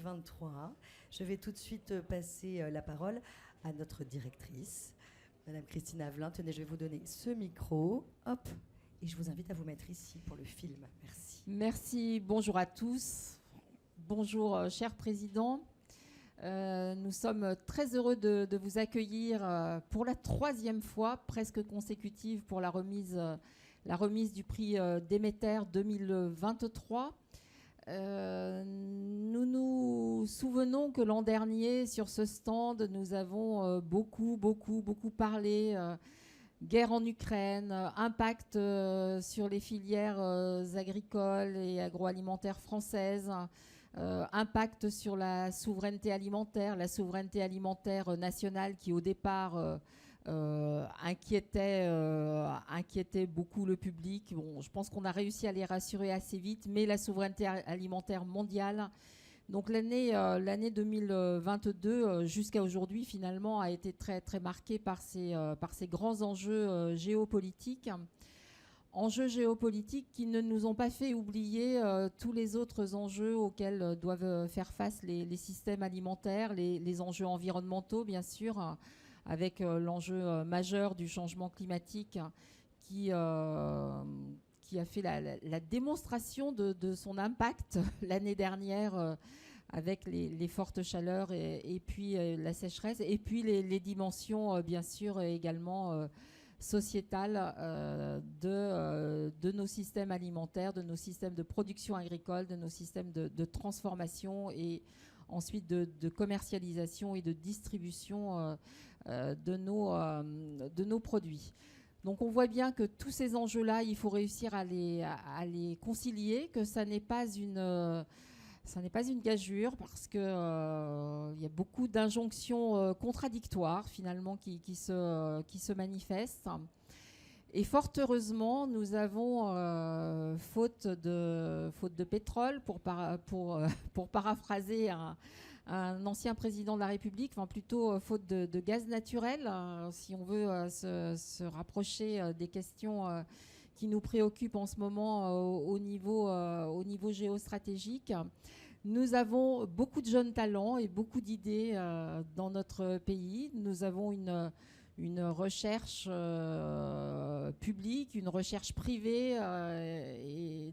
2023. Je vais tout de suite passer la parole à notre directrice, Madame Christine Avelin. Tenez, je vais vous donner ce micro. Hop. Et je vous invite à vous mettre ici pour le film. Merci. Merci. Bonjour à tous. Bonjour, cher président. Nous sommes très heureux de vous accueillir pour la 3e fois, presque consécutive, pour la remise du prix Déméter 2023. Nous nous souvenons que l'an dernier, sur ce stand, nous avons beaucoup parlé guerre en Ukraine, impact sur les filières agricoles et agroalimentaires françaises, impact sur la souveraineté alimentaire nationale qui au départ inquiétait beaucoup le public. Bon, je pense qu'on a réussi à les rassurer assez vite, mais la souveraineté alimentaire mondiale, donc l'année 2022 jusqu'à aujourd'hui finalement a été très marquée par ces grands enjeux géopolitiques. Enjeux géopolitiques qui ne nous ont pas fait oublier tous les autres enjeux auxquels doivent faire face les systèmes alimentaires, les enjeux environnementaux bien sûr, avec l'enjeu majeur du changement climatique qui a fait la démonstration de son impact l'année dernière avec les fortes chaleurs et puis la sécheresse, et puis les dimensions bien sûr également sociétale de nos systèmes alimentaires, de nos systèmes de production agricole, de nos systèmes de transformation et ensuite de commercialisation et de distribution de nos produits. Donc on voit bien que tous ces enjeux-là, il faut réussir à les concilier, que ça n'est pas une gageure parce qu'il y a beaucoup d'injonctions contradictoires finalement qui se manifestent. Et fort heureusement, nous avons, faute de pétrole, pour paraphraser un ancien président de la République, enfin plutôt faute de gaz naturel, si on veut se rapprocher des questions qui nous préoccupent en ce moment au niveau géostratégique. Nous avons beaucoup de jeunes talents et beaucoup d'idées dans notre pays. Nous avons une recherche publique, une recherche privée, et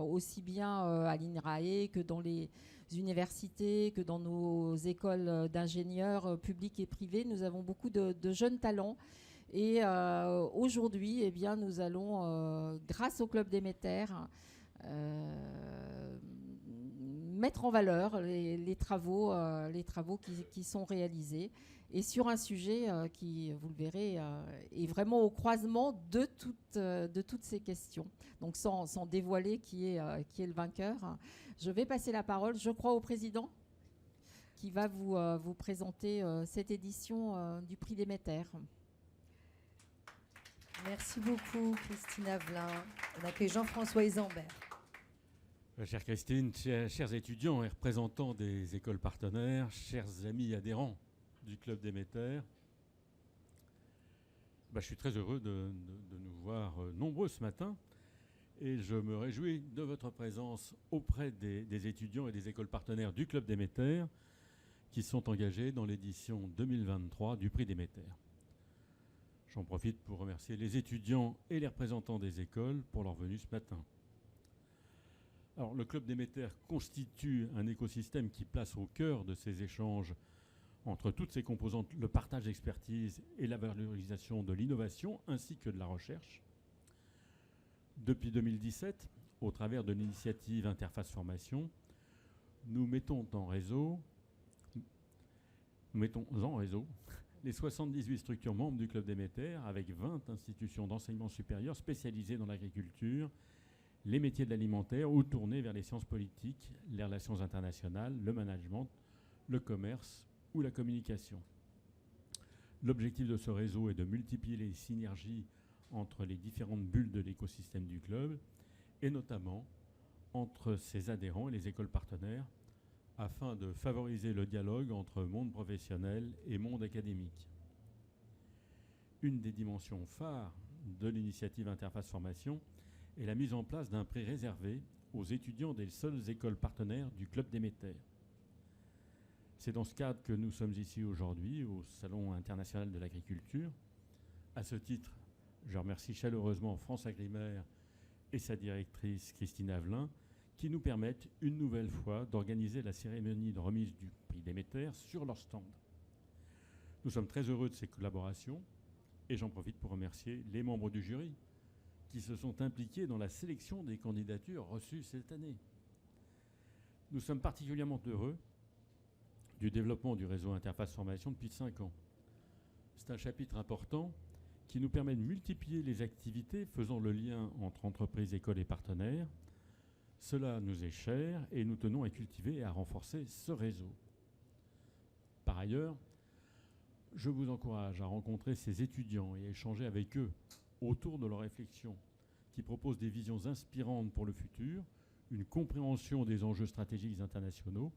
aussi bien à l'INRAE que dans les universités, que dans nos écoles d'ingénieurs publics et privés. Nous avons beaucoup de jeunes talents. Et aujourd'hui, eh bien, nous allons, grâce au Club Déméter, mettre en valeur les travaux qui sont réalisés, et sur un sujet qui, vous le verrez, est vraiment au croisement de toutes ces questions. Donc sans dévoiler qui est le vainqueur, je vais passer la parole, je crois, au président qui va vous présenter cette édition du prix Déméter. Merci beaucoup, Christine Avelin. On accueille Jean-François Isambert. Chère Christine, chers étudiants et représentants des écoles partenaires, chers amis adhérents du Club Déméter, je suis très heureux de nous voir nombreux ce matin, et je me réjouis de votre présence auprès des étudiants et des écoles partenaires du Club Déméter qui sont engagés dans l'édition 2023 du prix Déméter. J'en profite pour remercier les étudiants et les représentants des écoles pour leur venue ce matin. Alors, le Club Déméter constitue un écosystème qui place au cœur de ces échanges entre toutes ses composantes le partage d'expertise et la valorisation de l'innovation ainsi que de la recherche. Depuis 2017, au travers de l'initiative Interface Formation, nous mettons en réseau les 78 structures membres du Club Déméter avec 20 institutions d'enseignement supérieur spécialisées dans l'agriculture, les métiers de l'alimentaire ou tournés vers les sciences politiques, les relations internationales, le management, le commerce ou la communication. L'objectif de ce réseau est de multiplier les synergies entre les différentes bulles de l'écosystème du club, et notamment entre ses adhérents et les écoles partenaires, afin de favoriser le dialogue entre monde professionnel et monde académique. Une des dimensions phares de l'initiative Interface Formation est la mise en place d'un prix réservé aux étudiants des seules écoles partenaires du Club Déméter. C'est dans ce cadre que nous sommes ici aujourd'hui, au Salon international de l'agriculture. À ce titre, je remercie chaleureusement France Agrimaire et sa directrice Christine Avelin, qui nous permettent une nouvelle fois d'organiser la cérémonie de remise du prix Déméter sur leur stand. Nous sommes très heureux de ces collaborations et j'en profite pour remercier les membres du jury qui se sont impliqués dans la sélection des candidatures reçues cette année. Nous sommes particulièrement heureux du développement du réseau Interface Formation depuis 5 ans. C'est un chapitre important qui nous permet de multiplier les activités faisant le lien entre entreprises, écoles et partenaires. Cela nous est cher et nous tenons à cultiver et à renforcer ce réseau. Par ailleurs, je vous encourage à rencontrer ces étudiants et à échanger avec eux autour de leurs réflexions qui proposent des visions inspirantes pour le futur, une compréhension des enjeux stratégiques internationaux,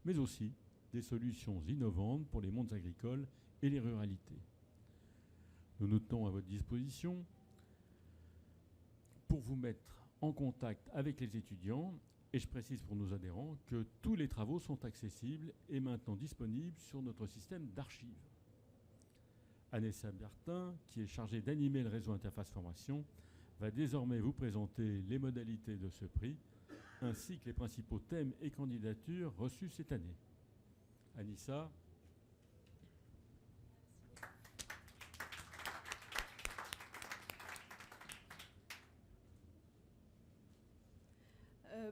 mais aussi des solutions innovantes pour les mondes agricoles et les ruralités. Nous nous tenons à votre disposition pour vous mettre en contact avec les étudiants et je précise pour nos adhérents que tous les travaux sont accessibles et maintenant disponibles sur notre système d'archives. Anessa Bertin, qui est chargée d'animer le réseau Interface Formation, va désormais vous présenter les modalités de ce prix ainsi que les principaux thèmes et candidatures reçus cette année. Anissa.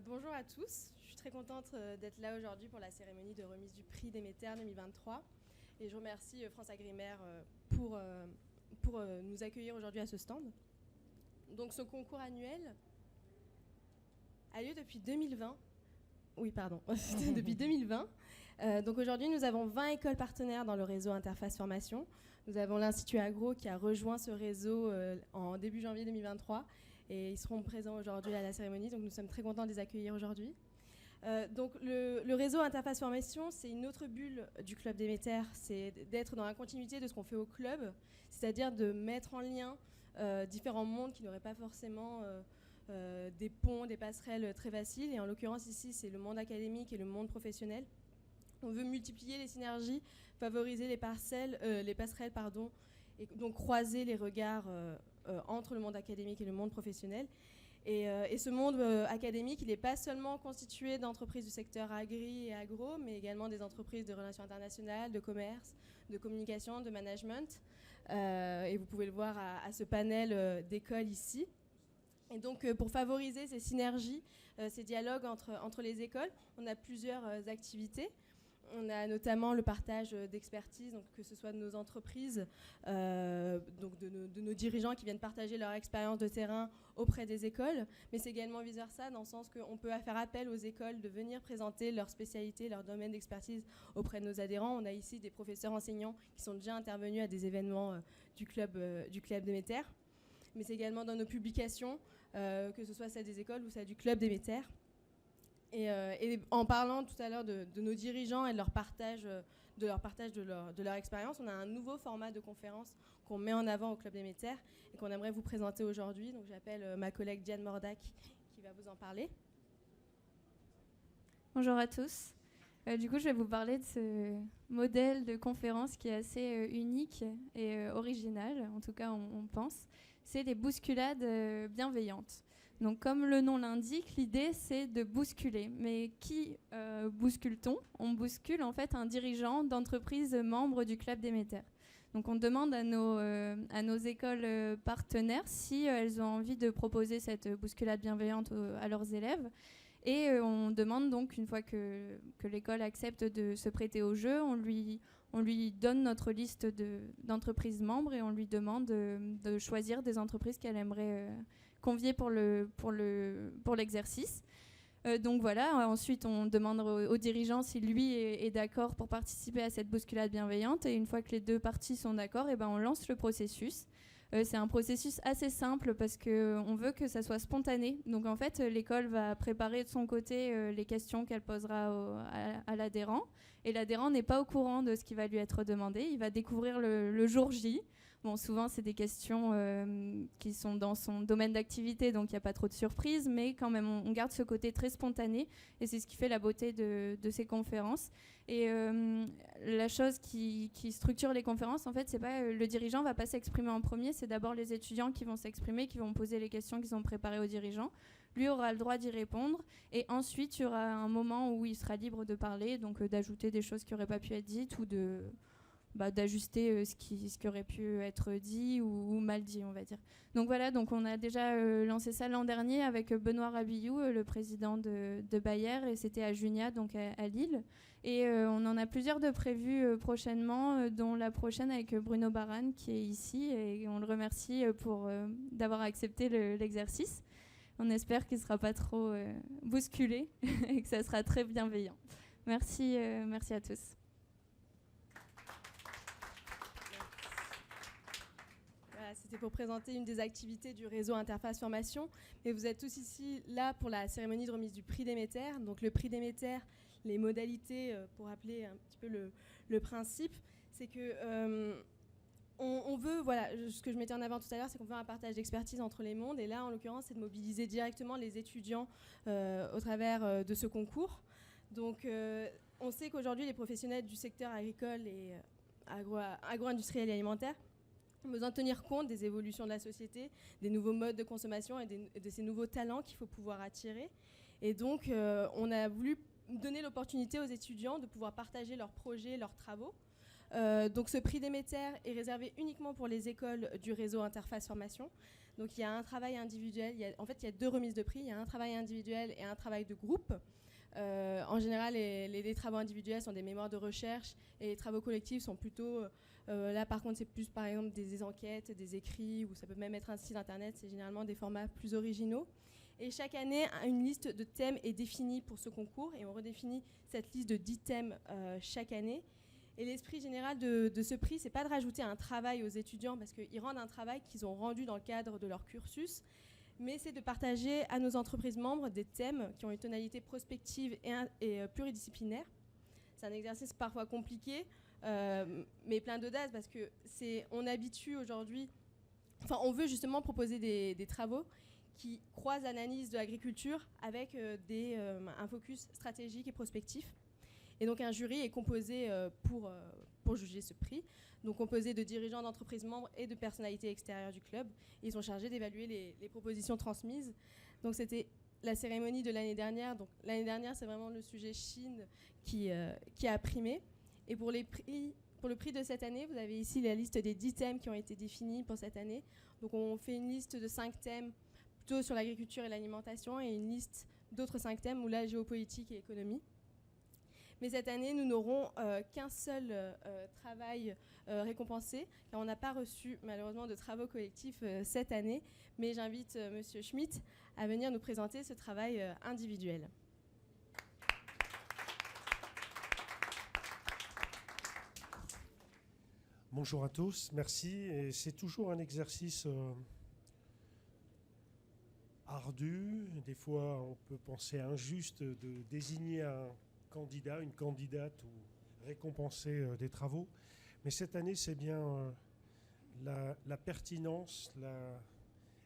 Bonjour à tous, je suis très contente d'être là aujourd'hui pour la cérémonie de remise du prix Déméter 2023 et je remercie France Agrimaire pour nous accueillir aujourd'hui à ce stand. Donc ce concours annuel a lieu depuis 2020. Oui, pardon, depuis 2020. Donc aujourd'hui, nous avons 20 écoles partenaires dans le réseau Interface Formation. Nous avons l'Institut Agro qui a rejoint ce réseau en début janvier 2023 et ils seront présents aujourd'hui à la cérémonie. Donc nous sommes très contents de les accueillir aujourd'hui. Donc le réseau Interface Formation, c'est une autre bulle du Club Déméter. C'est d'être dans la continuité de ce qu'on fait au club, c'est-à-dire de mettre en lien différents mondes qui n'auraient pas forcément des ponts, des passerelles très faciles. Et en l'occurrence ici, c'est le monde académique et le monde professionnel. On veut multiplier les synergies, favoriser les passerelles, et donc croiser les regards entre le monde académique et le monde professionnel. Et ce monde académique, il n'est pas seulement constitué d'entreprises du secteur agri et agro, mais également des entreprises de relations internationales, de commerce, de communication, de management. Et vous pouvez le voir à ce panel d'écoles ici. Et donc, pour favoriser ces synergies, ces dialogues entre les écoles, on a plusieurs activités. On a notamment le partage d'expertise, donc que ce soit de nos entreprises, donc de nos dirigeants qui viennent partager leur expérience de terrain auprès des écoles, mais c'est également vice-versa, dans le sens qu'on peut faire appel aux écoles de venir présenter leur spécialité, leur domaine d'expertise auprès de nos adhérents. On a ici des professeurs enseignants qui sont déjà intervenus à des événements du club Déméter, mais c'est également dans nos publications, que ce soit celle des écoles ou celle du club Déméter. Et en parlant tout à l'heure de nos dirigeants et de leur partage de leur expérience, on a un nouveau format de conférence qu'on met en avant au Club Déméter et qu'on aimerait vous présenter aujourd'hui. Donc j'appelle ma collègue Diane Mordac qui va vous en parler. Bonjour à tous. Du coup, je vais vous parler de ce modèle de conférence qui est assez unique et original, en tout cas on pense. C'est les bousculades bienveillantes. Donc, comme le nom l'indique, l'idée, c'est de bousculer. Mais qui bouscule-t-on ? On bouscule, en fait, un dirigeant d'entreprise membre du Club Déméter. Donc, on demande à nos écoles partenaires si elles ont envie de proposer cette bousculade bienveillante à leurs élèves. Et on demande donc, une fois que l'école accepte de se prêter au jeu, on lui donne notre liste d'entreprises membres et on lui demande de choisir des entreprises qu'elle aimerait convier pour l'exercice. Donc voilà, ensuite on demande au dirigeant si lui est d'accord pour participer à cette bousculade bienveillante et une fois que les deux parties sont d'accord, on lance le processus. C'est un processus assez simple parce qu'on veut que ça soit spontané. Donc en fait, l'école va préparer de son côté les questions qu'elle posera à l'adhérent et l'adhérent n'est pas au courant de ce qui va lui être demandé. Il va découvrir le jour J. Bon, souvent, c'est des questions qui sont dans son domaine d'activité, donc il n'y a pas trop de surprises, mais quand même, on garde ce côté très spontané, et c'est ce qui fait la beauté de ces conférences. Et la chose qui structure les conférences, en fait, c'est pas le dirigeant ne va pas s'exprimer en premier, c'est d'abord les étudiants qui vont s'exprimer, qui vont poser les questions qu'ils ont préparées aux dirigeants. Lui aura le droit d'y répondre, et ensuite, il y aura un moment où il sera libre de parler, donc d'ajouter des choses qui n'auraient pas pu être dites, ou d'ajuster ce qui aurait pu être dit ou mal dit, on va dire. Donc voilà, donc on a déjà lancé ça l'an dernier avec Benoît Rabillou, le président de Bayer, et c'était à Junia, donc à Lille. Et on en a plusieurs de prévus prochainement, dont la prochaine avec Bruno Baran, qui est ici, et on le remercie d'avoir accepté l'exercice. On espère qu'il ne sera pas trop bousculé et que ça sera très bienveillant. Merci à tous. C'était pour présenter une des activités du réseau Interface Formation. Et vous êtes tous ici là pour la cérémonie de remise du prix Déméter. Donc le prix Déméter, les modalités, pour rappeler un petit peu le principe, c'est que on veut, voilà, ce que je mettais en avant tout à l'heure, c'est qu'on veut un partage d'expertise entre les mondes. Et là, en l'occurrence, c'est de mobiliser directement les étudiants au travers de ce concours. Donc on sait qu'aujourd'hui, les professionnels du secteur agricole et agro-industriel et alimentaire ont besoin de tenir compte des évolutions de la société, des nouveaux modes de consommation et de ces nouveaux talents qu'il faut pouvoir attirer. Et donc, on a voulu donner l'opportunité aux étudiants de pouvoir partager leurs projets, leurs travaux. Donc, ce prix Déméter est réservé uniquement pour les écoles du réseau Interface Formation. Donc, il y a un travail individuel. Il y a 2 remises de prix. Il y a un travail individuel et un travail de groupe. En général, les travaux individuels sont des mémoires de recherche et les travaux collectifs sont plutôt... là, par contre, c'est plus, par exemple, des enquêtes, des écrits, ou ça peut même être un site internet. C'est généralement des formats plus originaux. Et chaque année, une liste de thèmes est définie pour ce concours, et on redéfinit cette liste de 10 thèmes chaque année. Et l'esprit général de ce prix, c'est pas de rajouter un travail aux étudiants, parce qu'ils rendent un travail qu'ils ont rendu dans le cadre de leur cursus, mais c'est de partager à nos entreprises membres des thèmes qui ont une tonalité prospective et pluridisciplinaire. C'est un exercice parfois compliqué, mais plein d'audace, parce que on habitue aujourd'hui, enfin on veut justement proposer des travaux qui croisent l'analyse de l'agriculture avec un focus stratégique et prospectif. Et donc un jury est composé pour juger ce prix, donc composé de dirigeants d'entreprises membres et de personnalités extérieures du club. Et ils sont chargés d'évaluer les propositions transmises. Donc c'était la cérémonie de l'année dernière. Donc l'année dernière, c'est vraiment le sujet Chine qui a primé. Et pour le prix de cette année, vous avez ici la liste des 10 thèmes qui ont été définis pour cette année. Donc on fait une liste de 5 thèmes plutôt sur l'agriculture et l'alimentation, et une liste d'autres 5 thèmes où la géopolitique et l'économie. Mais cette année, nous n'aurons qu'un seul travail récompensé, car on n'a pas reçu malheureusement de travaux collectifs cette année. Mais j'invite Monsieur Schmitt à venir nous présenter ce travail individuel. Bonjour à tous, merci. Et c'est toujours un exercice ardu. Des fois, on peut penser injuste de désigner un candidat, une candidate ou récompenser des travaux. Mais cette année, c'est bien la pertinence,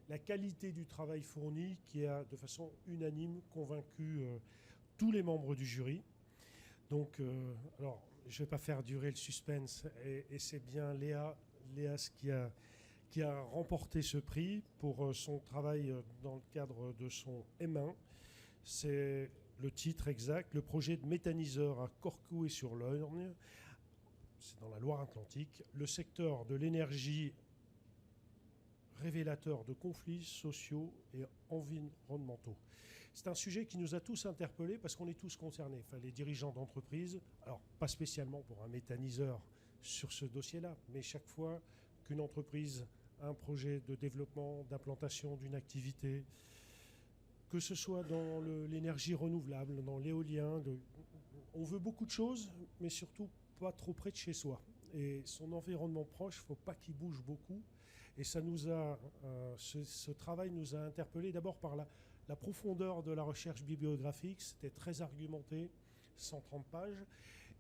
la qualité du travail fourni qui a de façon unanime convaincu tous les membres du jury. Donc, alors, je ne vais pas faire durer le suspense, et c'est bien Léas qui a remporté ce prix pour son travail dans le cadre de son M1. C'est le titre exact, le projet de méthaniseur à Corcouët-sur-Lorgne, c'est dans la Loire-Atlantique, le secteur de l'énergie révélateur de conflits sociaux et environnementaux. C'est un sujet qui nous a tous interpellés parce qu'on est tous concernés. Enfin, les dirigeants d'entreprise, alors pas spécialement pour un méthaniseur sur ce dossier-là, mais chaque fois qu'une entreprise a un projet de développement, d'implantation d'une activité, que ce soit dans l'énergie renouvelable, dans l'éolien, on veut beaucoup de choses, mais surtout pas trop près de chez soi. Et son environnement proche, il ne faut pas qu'il bouge beaucoup. Et ça nous a, ce travail nous a interpellés d'abord par la profondeur de la recherche bibliographique. C'était très argumenté, 130 pages,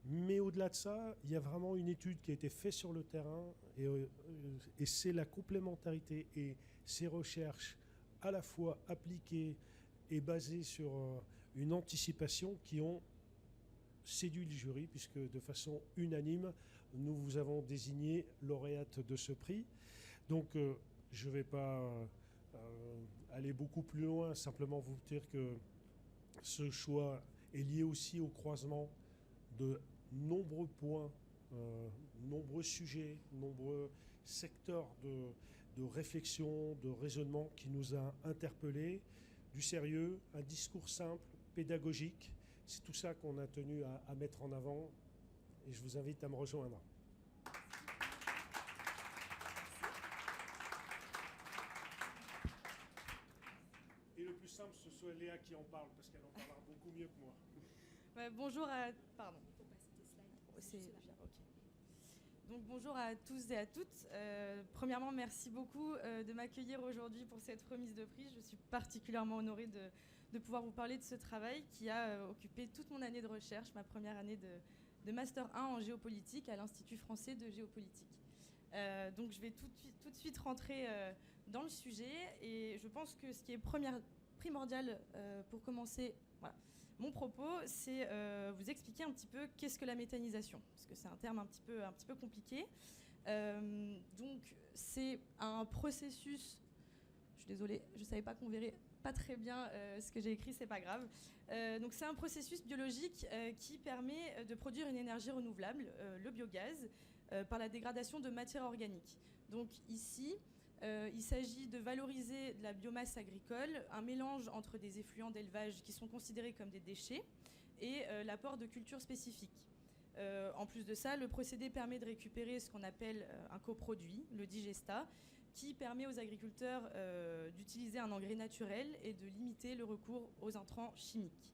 Mais au-delà de ça, il y a vraiment une étude qui a été faite sur le terrain et c'est la complémentarité et ces recherches à la fois appliquées et basées sur une anticipation qui ont séduit le jury, puisque de façon unanime, nous vous avons désigné lauréate de ce prix. Donc je ne vais pas aller beaucoup plus loin, simplement vous dire que ce choix est lié aussi au croisement de nombreux points, nombreux sujets, nombreux secteurs de réflexion, de raisonnement qui nous a interpellés, du sérieux, un discours simple, pédagogique. C'est tout ça qu'on a tenu à mettre en avant et je vous invite à me rejoindre. Et le plus simple, ce soit Léa qui en parle, parce qu'elle en parlera beaucoup mieux que moi. Bonjour à... Pardon. Donc bonjour à tous et à toutes. Premièrement, merci beaucoup de m'accueillir aujourd'hui pour cette remise de prix. Je suis particulièrement honorée de pouvoir vous parler de ce travail qui a occupé toute mon année de recherche, ma première année de Master 1 en géopolitique à l'Institut français de géopolitique. Donc je vais tout de suite rentrer dans le sujet et je pense que ce qui est primordial pour commencer mon propos, c'est vous expliquer un petit peu qu'est-ce que la méthanisation, parce que c'est un terme un petit peu compliqué. Donc c'est un processus, je suis désolée, je ne savais pas qu'on verrait pas très bien ce que j'ai écrit, c'est pas grave. Donc c'est un processus biologique qui permet de produire une énergie renouvelable, le biogaz, par la dégradation de matières organiques. Donc ici, il s'agit de valoriser de la biomasse agricole, un mélange entre des effluents d'élevage qui sont considérés comme des déchets et l'apport de cultures spécifiques. En plus de ça, le procédé permet de récupérer ce qu'on appelle un coproduit, le digestat, qui permet aux agriculteurs d'utiliser un engrais naturel et de limiter le recours aux intrants chimiques.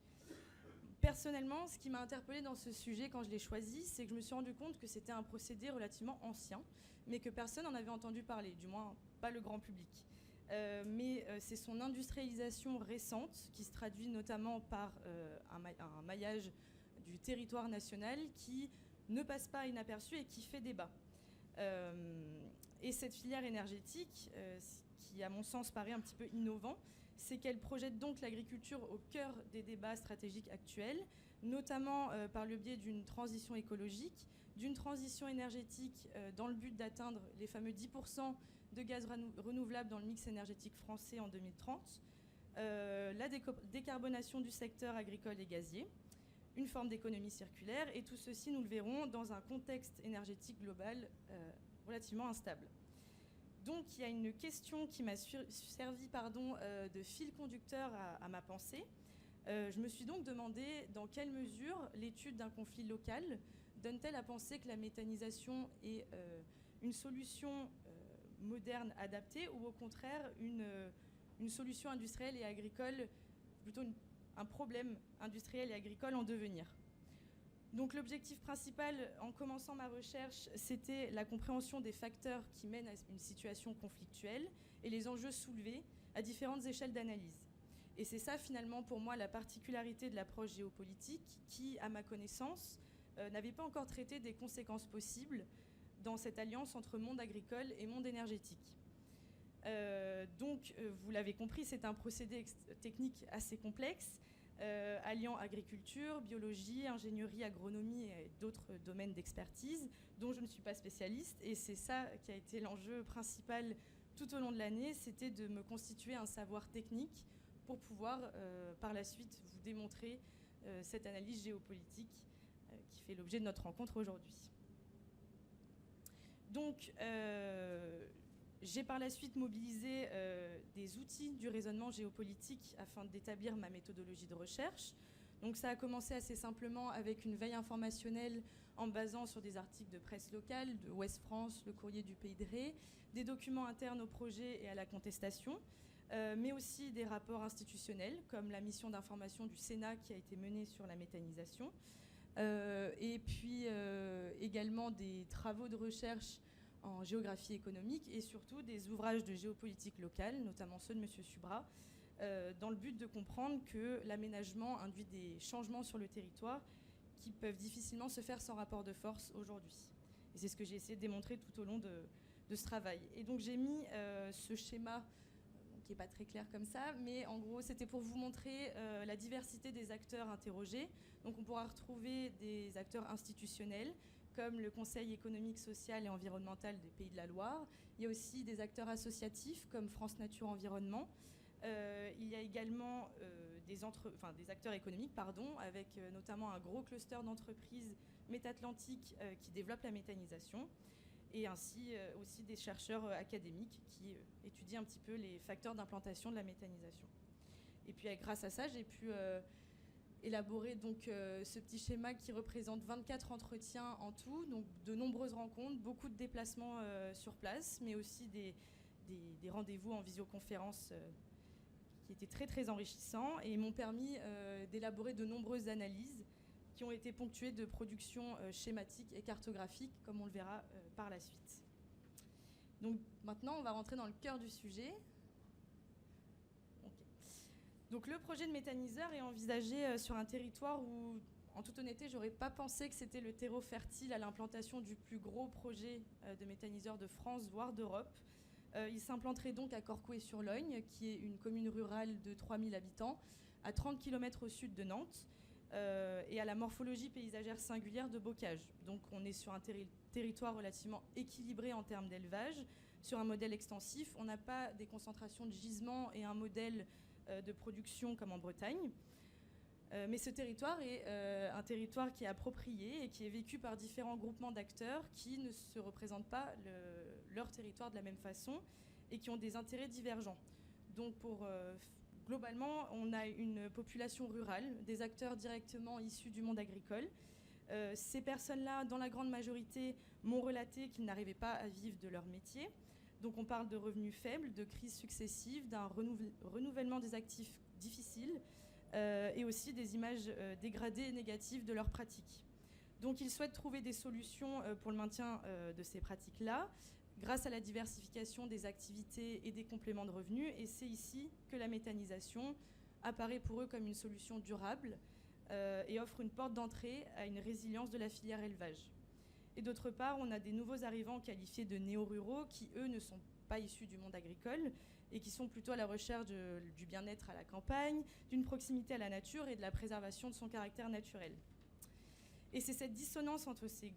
Personnellement, ce qui m'a interpellée dans ce sujet quand je l'ai choisi, c'est que je me suis rendu compte que c'était un procédé relativement ancien, mais que personne n'en avait entendu parler, du moins pas le grand public. Mais c'est son industrialisation récente qui se traduit notamment par un maillage du territoire national qui ne passe pas inaperçu et qui fait débat. Et cette filière énergétique, qui à mon sens paraît un petit peu innovant, c'est qu'elle projette donc l'agriculture au cœur des débats stratégiques actuels, notamment par le biais d'une transition écologique, d'une transition énergétique dans le but d'atteindre les fameux 10% de gaz renouvelable dans le mix énergétique français en 2030, la décarbonation du secteur agricole et gazier, une forme d'économie circulaire, et tout ceci, nous le verrons, dans un contexte énergétique global relativement instable. Donc il y a une question qui m'a servi de fil conducteur à ma pensée. Je me suis donc demandé dans quelle mesure l'étude d'un conflit local donne-t-elle à penser que la méthanisation est une solution moderne adaptée ou au contraire une solution industrielle et agricole, plutôt un problème industriel et agricole en devenir. Donc l'objectif principal, en commençant ma recherche, c'était la compréhension des facteurs qui mènent à une situation conflictuelle et les enjeux soulevés à différentes échelles d'analyse. Et c'est ça, finalement, pour moi, la particularité de l'approche géopolitique qui, à ma connaissance, n'avait pas encore traité des conséquences possibles dans cette alliance entre monde agricole et monde énergétique. Donc, vous l'avez compris, c'est un procédé technique assez complexe, alliant agriculture, biologie, ingénierie, agronomie et d'autres domaines d'expertise dont je ne suis pas spécialiste. Et c'est ça qui a été l'enjeu principal tout au long de l'année, c'était de me constituer un savoir technique pour pouvoir par la suite vous démontrer cette analyse géopolitique qui fait l'objet de notre rencontre aujourd'hui. Donc, j'ai par la suite mobilisé des outils du raisonnement géopolitique afin d'établir ma méthodologie de recherche. Donc ça a commencé assez simplement avec une veille informationnelle en basant sur des articles de presse locale, de Ouest France, le Courrier du Pays de Ré, des documents internes au projet et à la contestation, mais aussi des rapports institutionnels comme la mission d'information du Sénat qui a été menée sur la méthanisation, et puis également des travaux de recherche en géographie économique et surtout des ouvrages de géopolitique locale, notamment ceux de M. Subra, dans le but de comprendre que l'aménagement induit des changements sur le territoire qui peuvent difficilement se faire sans rapport de force aujourd'hui. Et c'est ce que j'ai essayé de démontrer tout au long de ce travail. Et donc j'ai mis ce schéma, qui n'est pas très clair comme ça, mais en gros c'était pour vous montrer la diversité des acteurs interrogés. Donc on pourra retrouver des acteurs institutionnels, comme le Conseil économique, social et environnemental des Pays de la Loire. Il y a aussi des acteurs associatifs, comme France Nature Environnement. Il y a également des acteurs économiques, avec notamment un gros cluster d'entreprises métatlantiques qui développent la méthanisation, et ainsi aussi des chercheurs académiques qui étudient un petit peu les facteurs d'implantation de la méthanisation. Et puis grâce à ça, j'ai pu élaborer donc, ce petit schéma qui représente 24 entretiens en tout, donc de nombreuses rencontres, beaucoup de déplacements sur place, mais aussi des rendez-vous en visioconférence qui étaient très très enrichissants et m'ont permis d'élaborer de nombreuses analyses qui ont été ponctuées de productions schématiques et cartographiques, comme on le verra par la suite. Donc maintenant, on va rentrer dans le cœur du sujet. Okay. Donc le projet de méthaniseur est envisagé sur un territoire où, en toute honnêteté, j'aurais pas pensé que c'était le terreau fertile à l'implantation du plus gros projet de méthaniseur de France, voire d'Europe. Il s'implanterait donc à Corcouët-sur-Logne, qui est une commune rurale de 3000 habitants, à 30 km au sud de Nantes, et à la morphologie paysagère singulière de Bocage. Donc on est sur un territoire relativement équilibré en termes d'élevage, sur un modèle extensif. On n'a pas des concentrations de gisements et un modèle de production comme en Bretagne. Mais ce territoire est un territoire qui est approprié et qui est vécu par différents groupements d'acteurs qui ne se représentent pas leur territoire de la même façon et qui ont des intérêts divergents. Donc globalement, on a une population rurale, des acteurs directement issus du monde agricole. Ces personnes-là, dans la grande majorité, m'ont relaté qu'ils n'arrivaient pas à vivre de leur métier. Donc on parle de revenus faibles, de crises successives, d'un renouvellement des actifs difficiles, et aussi des images dégradées et négatives de leurs pratiques. Donc ils souhaitent trouver des solutions pour le maintien de ces pratiques-là, grâce à la diversification des activités et des compléments de revenus, et c'est ici que la méthanisation apparaît pour eux comme une solution durable et offre une porte d'entrée à une résilience de la filière élevage. Et d'autre part, on a des nouveaux arrivants qualifiés de néo-ruraux qui, eux, ne sont pas issus du monde agricole et qui sont plutôt à la recherche du bien-être à la campagne, d'une proximité à la nature et de la préservation de son caractère naturel. Et c'est cette dissonance entre ces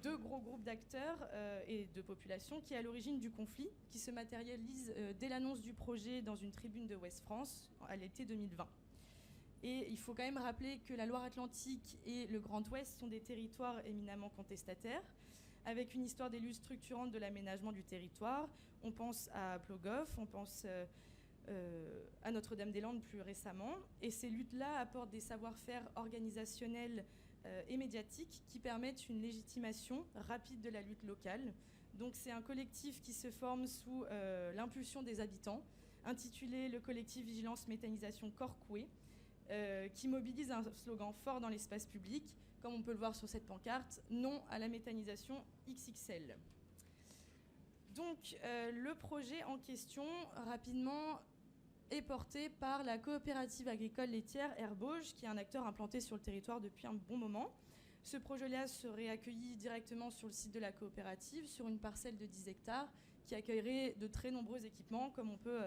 deux gros groupes d'acteurs et de populations qui est à l'origine du conflit, qui se matérialise dès l'annonce du projet dans une tribune de Ouest France à l'été 2020. Et il faut quand même rappeler que la Loire-Atlantique et le Grand Ouest sont des territoires éminemment contestataires, avec une histoire des luttes structurantes de l'aménagement du territoire. On pense à Plogoff, on pense à Notre-Dame-des-Landes plus récemment. Et ces luttes-là apportent des savoir-faire organisationnels et médiatiques qui permettent une légitimation rapide de la lutte locale. Donc c'est un collectif qui se forme sous l'impulsion des habitants, intitulé le collectif Vigilance Méthanisation Corcouët, qui mobilise un slogan fort dans l'espace public, comme on peut le voir sur cette pancarte, non à la méthanisation XXL. Donc le projet en question, rapidement, est porté par la coopérative agricole laitière Herbauge, qui est un acteur implanté sur le territoire depuis un bon moment. Ce projet-là serait accueilli directement sur le site de la coopérative, sur une parcelle de 10 hectares, qui accueillerait de très nombreux équipements, comme on peut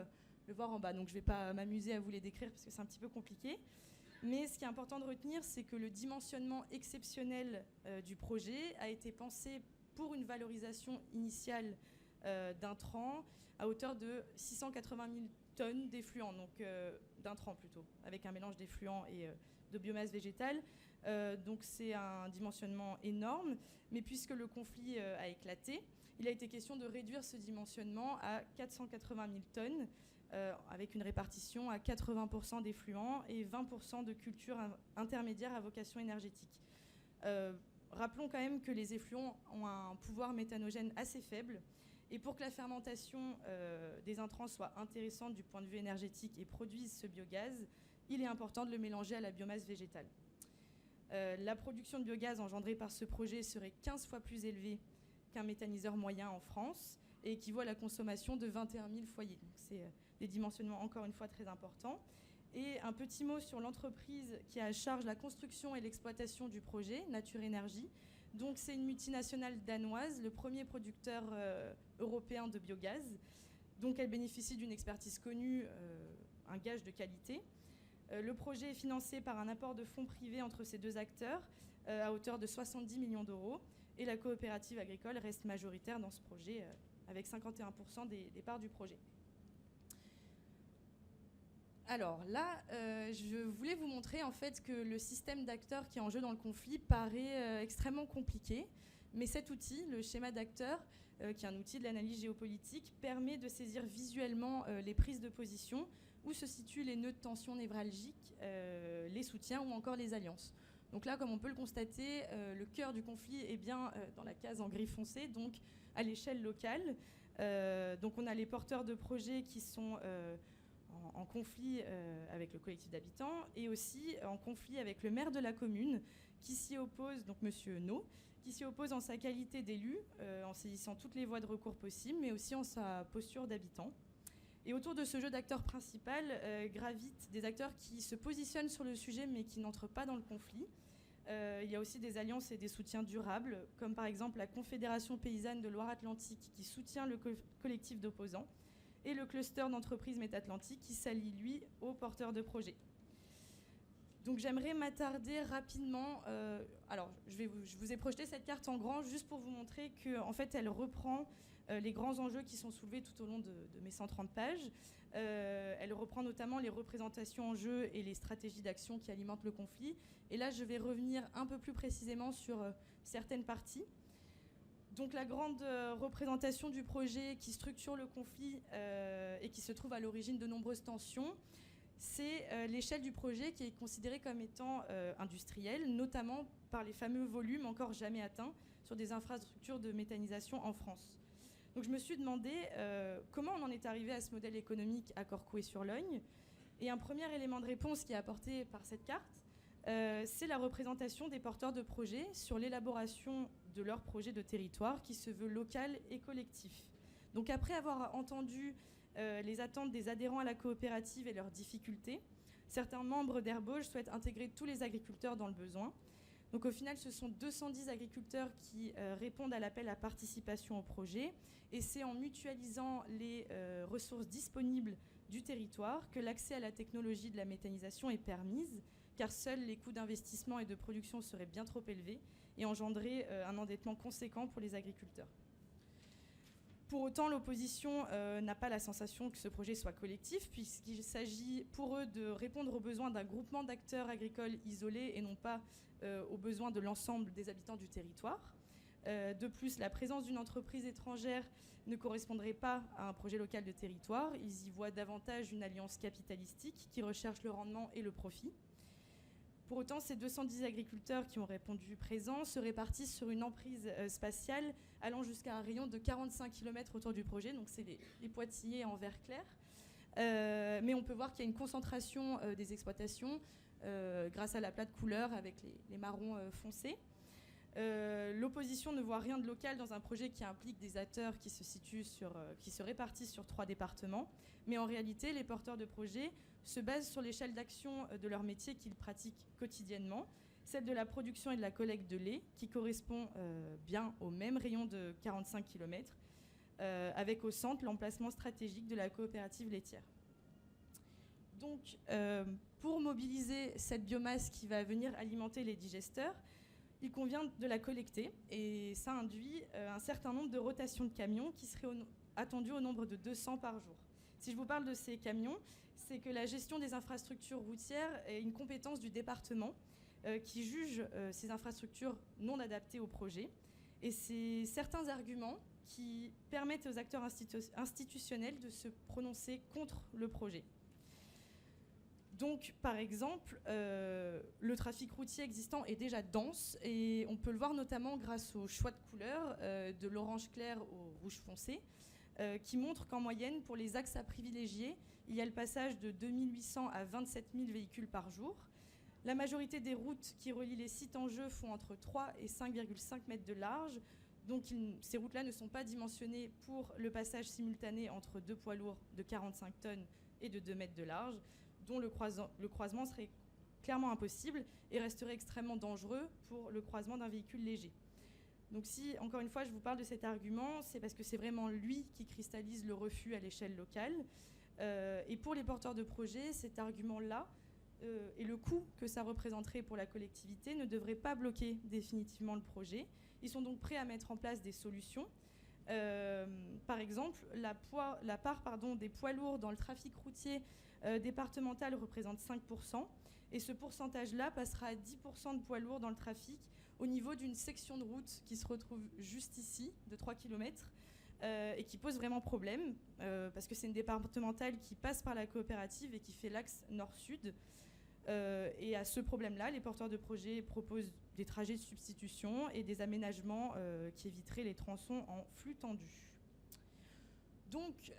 le voir en bas. Donc je ne vais pas m'amuser à vous les décrire parce que c'est un petit peu compliqué. Mais ce qui est important de retenir, c'est que le dimensionnement exceptionnel du projet a été pensé pour une valorisation initiale d'intrants à hauteur de 680 000 tonnes d'effluents, donc d'intrants plutôt, avec un mélange d'effluents et de biomasse végétale. Donc c'est un dimensionnement énorme, mais puisque le conflit a éclaté, il a été question de réduire ce dimensionnement à 480 000 tonnes, avec une répartition à 80% d'effluents et 20% de cultures intermédiaires à vocation énergétique. Rappelons quand même que les effluents ont un pouvoir méthanogène assez faible, et pour que la fermentation des intrants soit intéressante du point de vue énergétique et produise ce biogaz, il est important de le mélanger à la biomasse végétale. La production de biogaz engendrée par ce projet serait 15 fois plus élevée qu'un méthaniseur moyen en France et équivaut à la consommation de 21 000 foyers. Donc c'est des dimensionnements encore une fois très importants. Et un petit mot sur l'entreprise qui a à charge la construction et l'exploitation du projet, Nature Énergie. Donc c'est une multinationale danoise, le premier producteur européen de biogaz. Donc elle bénéficie d'une expertise connue, un gage de qualité. Le projet est financé par un apport de fonds privés entre ces deux acteurs à hauteur de 70 millions d'euros. Et la coopérative agricole reste majoritaire dans ce projet avec 51% des parts du projet. Alors là, je voulais vous montrer en fait que le système d'acteurs qui est en jeu dans le conflit paraît extrêmement compliqué. Mais cet outil, le schéma d'acteurs, qui est un outil de l'analyse géopolitique, permet de saisir visuellement les prises de position, où se situent les nœuds de tension névralgiques, les soutiens ou encore les alliances. Donc là, comme on peut le constater, le cœur du conflit est bien dans la case en gris foncé, donc à l'échelle locale. Donc on a les porteurs de projets qui sont en conflit avec le collectif d'habitants et aussi en conflit avec le maire de la commune qui s'y oppose, donc Monsieur No, qui s'y oppose en sa qualité d'élu, en saisissant toutes les voies de recours possibles, mais aussi en sa posture d'habitant. Et autour de ce jeu d'acteurs principal gravitent des acteurs qui se positionnent sur le sujet mais qui n'entrent pas dans le conflit. Il y a aussi des alliances et des soutiens durables, comme par exemple la Confédération paysanne de Loire-Atlantique qui soutient le collectif d'opposants et le cluster d'entreprises métatlantiques qui s'allie, lui, aux porteurs de projets. Donc j'aimerais m'attarder rapidement. Alors, je vous ai projeté cette carte en grand juste pour vous montrer qu'en fait, elle reprend les grands enjeux qui sont soulevés tout au long de mes 130 pages. Elle reprend notamment les représentations en jeu et les stratégies d'action qui alimentent le conflit. Et là, je vais revenir un peu plus précisément sur certaines parties. Donc la grande représentation du projet qui structure le conflit et qui se trouve à l'origine de nombreuses tensions, c'est l'échelle du projet qui est considérée comme étant industrielle, notamment par les fameux volumes encore jamais atteints sur des infrastructures de méthanisation en France. Donc je me suis demandé comment on en est arrivé à ce modèle économique à Corcouët-sur-Logne. Et un premier élément de réponse qui est apporté par cette carte, c'est la représentation des porteurs de projets sur l'élaboration de leur projet de territoire qui se veut local et collectif. Donc après avoir entendu les attentes des adhérents à la coopérative et leurs difficultés, certains membres d'Herbauge souhaitent intégrer tous les agriculteurs dans le besoin. Donc au final, ce sont 210 agriculteurs qui répondent à l'appel à participation au projet. Et c'est en mutualisant les ressources disponibles du territoire que l'accès à la technologie de la méthanisation est permise, car seuls les coûts d'investissement et de production seraient bien trop élevés et engendrer un endettement conséquent pour les agriculteurs. Pour autant, l'opposition n'a pas la sensation que ce projet soit collectif, puisqu'il s'agit pour eux de répondre aux besoins d'un groupement d'acteurs agricoles isolés et non pas aux besoins de l'ensemble des habitants du territoire. De plus, la présence d'une entreprise étrangère ne correspondrait pas à un projet local de territoire. Ils y voient davantage une alliance capitalistique qui recherche le rendement et le profit. Pour autant, ces 210 agriculteurs qui ont répondu présents se répartissent sur une emprise spatiale allant jusqu'à un rayon de 45 km autour du projet. Donc c'est les Poitillés en vert clair. Mais on peut voir qu'il y a une concentration des exploitations grâce à la plate couleur avec les marrons foncés. L'opposition ne voit rien de local dans un projet qui implique des acteurs qui se répartissent sur 3 départements. Mais en réalité, les porteurs de projets se basent sur l'échelle d'action de leur métier qu'ils pratiquent quotidiennement, celle de la production et de la collecte de lait, qui correspond bien au même rayon de 45 km, avec au centre l'emplacement stratégique de la coopérative laitière. Donc, pour mobiliser cette biomasse qui va venir alimenter les digesteurs, il convient de la collecter et ça induit un certain nombre de rotations de camions qui seraient attendues au nombre de 200 par jour. Si je vous parle de ces camions, c'est que la gestion des infrastructures routières est une compétence du département qui juge ces infrastructures non adaptées au projet. Et c'est certains arguments qui permettent aux acteurs institutionnels de se prononcer contre le projet. Donc, par exemple, le trafic routier existant est déjà dense et on peut le voir notamment grâce au choix de couleurs de l'orange clair au rouge foncé qui montrent qu'en moyenne, pour les axes à privilégier, il y a le passage de 2800 à 27 000 véhicules par jour. La majorité des routes qui relient les sites en jeu font entre 3 et 5,5 mètres de large. Donc ces routes-là ne sont pas dimensionnées pour le passage simultané entre 2 poids lourds de 45 tonnes et de 2 mètres de large. dont le croisement serait clairement impossible et resterait extrêmement dangereux pour le croisement d'un véhicule léger. Donc si, encore une fois, je vous parle de cet argument, c'est parce que c'est vraiment lui qui cristallise le refus à l'échelle locale. Et pour les porteurs de projets, cet argument-là et le coût que ça représenterait pour la collectivité ne devrait pas bloquer définitivement le projet. Ils sont donc prêts à mettre en place des solutions. Par exemple, la part des poids lourds dans le trafic routier départemental représente 5%, et ce pourcentage-là passera à 10% de poids lourds dans le trafic au niveau d'une section de route qui se retrouve juste ici, de 3 km, et qui pose vraiment problème, parce que c'est une départementale qui passe par la coopérative et qui fait l'axe nord-sud. Et à ce problème-là, les porteurs de projets proposent des trajets de substitution et des aménagements qui éviteraient les tronçons en flux tendu. Donc,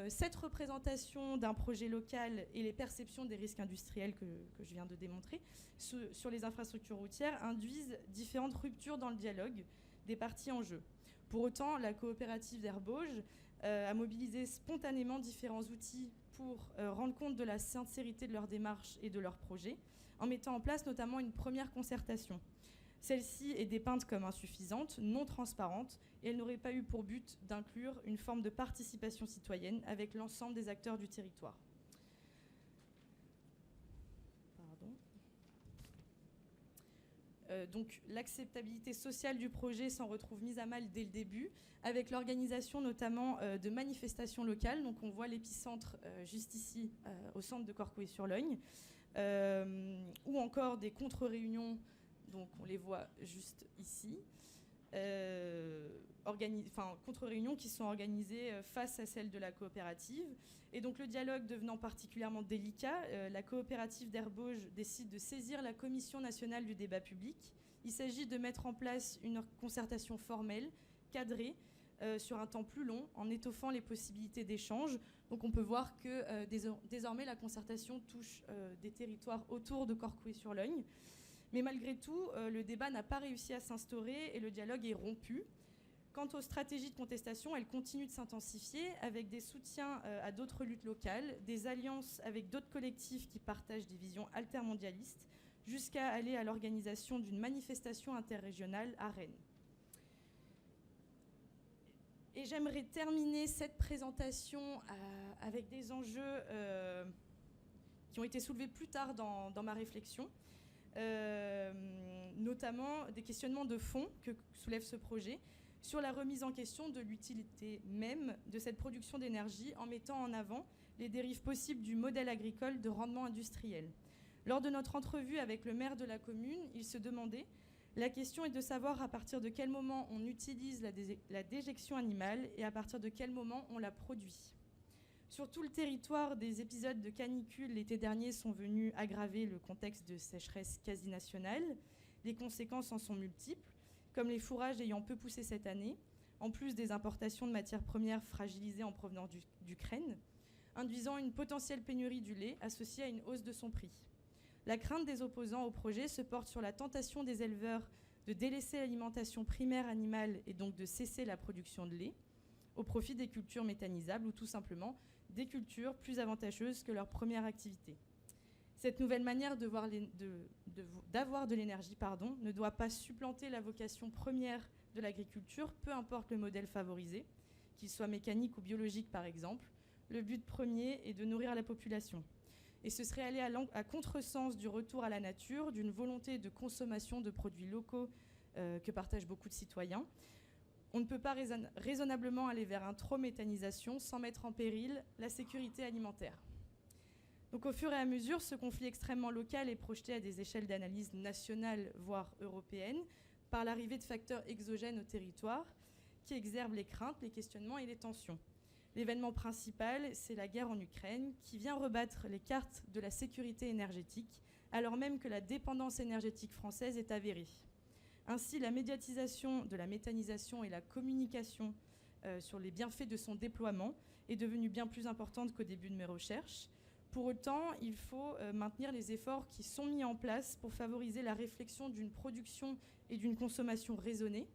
cette représentation d'un projet local et les perceptions des risques industriels que je viens de démontrer sur les infrastructures routières induisent différentes ruptures dans le dialogue des parties en jeu. Pour autant, la coopérative d'Air Bauges a mobilisé spontanément différents outils pour rendre compte de la sincérité de leur démarche et de leur projet, en mettant en place notamment une première concertation. Celle-ci est dépeinte comme insuffisante, non transparente, et elle n'aurait pas eu pour but d'inclure une forme de participation citoyenne avec l'ensemble des acteurs du territoire. Donc l'acceptabilité sociale du projet s'en retrouve mise à mal dès le début, avec l'organisation notamment de manifestations locales. Donc on voit l'épicentre juste ici, au centre de Corcouët-sur-Logne, ou encore des contre-réunions, donc on les voit juste ici, contre-réunions qui sont organisées face à celles de la coopérative. Et donc le dialogue devenant particulièrement délicat, la coopérative d'Air Bauges décide de saisir la Commission nationale du débat public. Il s'agit de mettre en place une concertation formelle, cadrée, sur un temps plus long, en étoffant les possibilités d'échange. Donc on peut voir que désormais la concertation touche des territoires autour de Corcouët-sur-Logne. Mais malgré tout, le débat n'a pas réussi à s'instaurer et le dialogue est rompu. Quant aux stratégies de contestation, elles continuent de s'intensifier avec des soutiens à d'autres luttes locales, des alliances avec d'autres collectifs qui partagent des visions altermondialistes, jusqu'à aller à l'organisation d'une manifestation interrégionale à Rennes. Et j'aimerais terminer cette présentation avec des enjeux qui ont été soulevés plus tard dans ma réflexion, notamment des questionnements de fond que soulève ce projet, sur la remise en question de l'utilité même de cette production d'énergie en mettant en avant les dérives possibles du modèle agricole de rendement industriel. Lors de notre entrevue avec le maire de la commune, il se demandait « La question est de savoir à partir de quel moment on utilise la déjection animale et à partir de quel moment on la produit ». Sur tout le territoire, des épisodes de canicule l'été dernier sont venus aggraver le contexte de sécheresse quasi nationale. Les conséquences en sont multiples, comme les fourrages ayant peu poussé cette année, en plus des importations de matières premières fragilisées en provenance d'Ukraine, induisant une potentielle pénurie du lait associée à une hausse de son prix. La crainte des opposants au projet se porte sur la tentation des éleveurs de délaisser l'alimentation primaire animale et donc de cesser la production de lait au profit des cultures méthanisables ou tout simplement des cultures plus avantageuses que leur première activité. Cette nouvelle manière d'avoir de l'énergie ne doit pas supplanter la vocation première de l'agriculture, peu importe le modèle favorisé, qu'il soit mécanique ou biologique par exemple. Le but premier est de nourrir la population. Et ce serait aller à contresens du retour à la nature, d'une volonté de consommation de produits locaux que partagent beaucoup de citoyens. On ne peut pas raisonnablement aller vers un trop méthanisation sans mettre en péril la sécurité alimentaire. Donc au fur et à mesure, ce conflit extrêmement local est projeté à des échelles d'analyse nationales, voire européennes, par l'arrivée de facteurs exogènes au territoire qui exercent les craintes, les questionnements et les tensions. L'événement principal, c'est la guerre en Ukraine, qui vient rebattre les cartes de la sécurité énergétique, alors même que la dépendance énergétique française est avérée. Ainsi, la médiatisation de la méthanisation et la communication sur les bienfaits de son déploiement est devenue bien plus importante qu'au début de mes recherches. Pour autant, il faut maintenir les efforts qui sont mis en place pour favoriser la réflexion d'une production et d'une consommation raisonnée.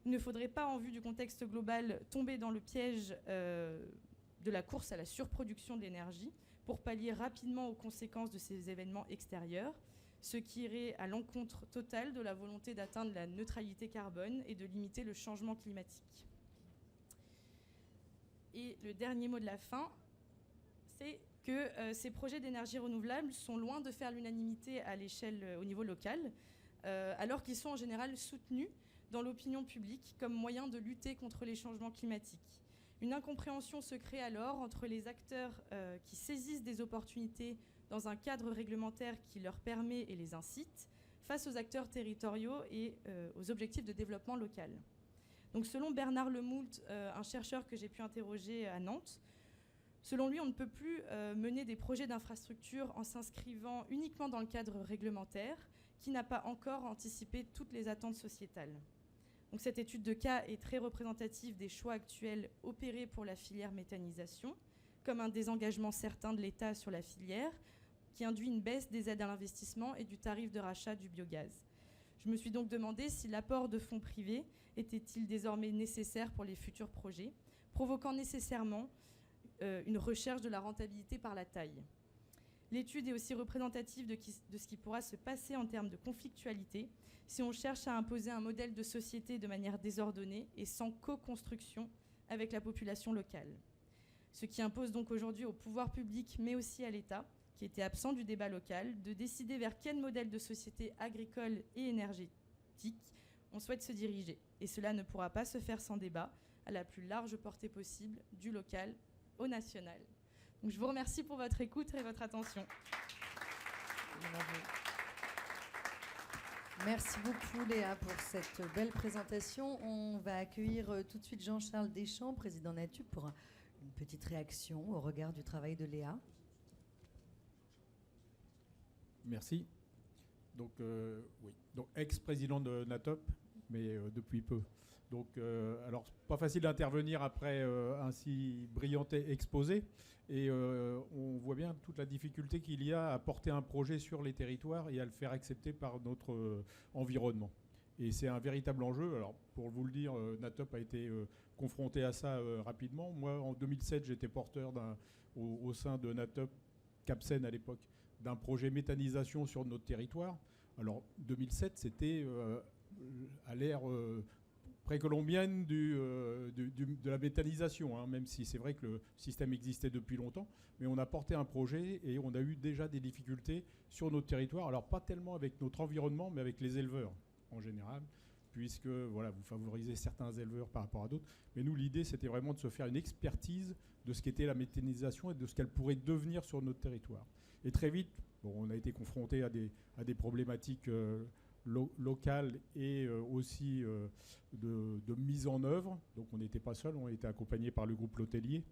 Il ne faudrait pas, en vue du contexte global, tomber dans le piège de la course à la surproduction de l'énergie pour pallier rapidement aux conséquences de ces événements extérieurs, ce qui irait à l'encontre totale de la volonté d'atteindre la neutralité carbone et de limiter le changement climatique. Et le dernier mot de la fin, c'est que ces projets d'énergie renouvelable sont loin de faire l'unanimité à l'échelle, au niveau local, alors qu'ils sont en général soutenus dans l'opinion publique comme moyen de lutter contre les changements climatiques. Une incompréhension se crée alors entre les acteurs qui saisissent des opportunités dans un cadre réglementaire qui leur permet et les incite, face aux acteurs territoriaux et aux objectifs de développement local. Donc, selon Bernard Lemoult, un chercheur que j'ai pu interroger à Nantes, selon lui, on ne peut plus mener des projets d'infrastructure en s'inscrivant uniquement dans le cadre réglementaire, qui n'a pas encore anticipé toutes les attentes sociétales. Donc, cette étude de cas est très représentative des choix actuels opérés pour la filière méthanisation, comme un désengagement certain de l'État sur la filière, qui induit une baisse des aides à l'investissement et du tarif de rachat du biogaz. Je me suis donc demandé si l'apport de fonds privés était-il désormais nécessaire pour les futurs projets, provoquant nécessairement une recherche de la rentabilité par la taille. L'étude est aussi représentative de ce qui pourra se passer en termes de conflictualité si on cherche à imposer un modèle de société de manière désordonnée et sans co-construction avec la population locale. Ce qui impose donc aujourd'hui au pouvoir public, mais aussi à l'État, qui était absent du débat local, de décider vers quel modèle de société agricole et énergétique on souhaite se diriger. Et cela ne pourra pas se faire sans débat, à la plus large portée possible, du local au national. Donc je vous remercie pour votre écoute et votre attention. Merci beaucoup Léa pour cette belle présentation. On va accueillir tout de suite Jean-Charles Deschamps, président Natup, pour une petite réaction au regard du travail de Léa. Merci. Donc, oui. Donc, ex-président de NATOP, mais depuis peu. Donc, alors, pas facile d'intervenir après un si brillant exposé. Et on voit bien toute la difficulté qu'il y a à porter un projet sur les territoires et à le faire accepter par notre environnement. Et c'est un véritable enjeu. Alors, pour vous le dire, NATOP a été confronté à ça rapidement. Moi, en 2007, j'étais porteur au sein de NATOP, Capsen à l'époque, d'un projet méthanisation sur notre territoire. Alors, 2007, c'était à l'ère précolombienne de la méthanisation, hein, même si c'est vrai que le système existait depuis longtemps. Mais on a porté un projet et on a eu déjà des difficultés sur notre territoire. Alors, pas tellement avec notre environnement, mais avec les éleveurs en général, puisque voilà, vous favorisez certains éleveurs par rapport à d'autres. Mais nous, l'idée, c'était vraiment de se faire une expertise de ce qu'était la méthanisation et de ce qu'elle pourrait devenir sur notre territoire. Et très vite, bon, on a été confronté à des problématiques locales et aussi de mise en œuvre. Donc on n'était pas seul, on a été accompagné par le groupe L'Hôtelier,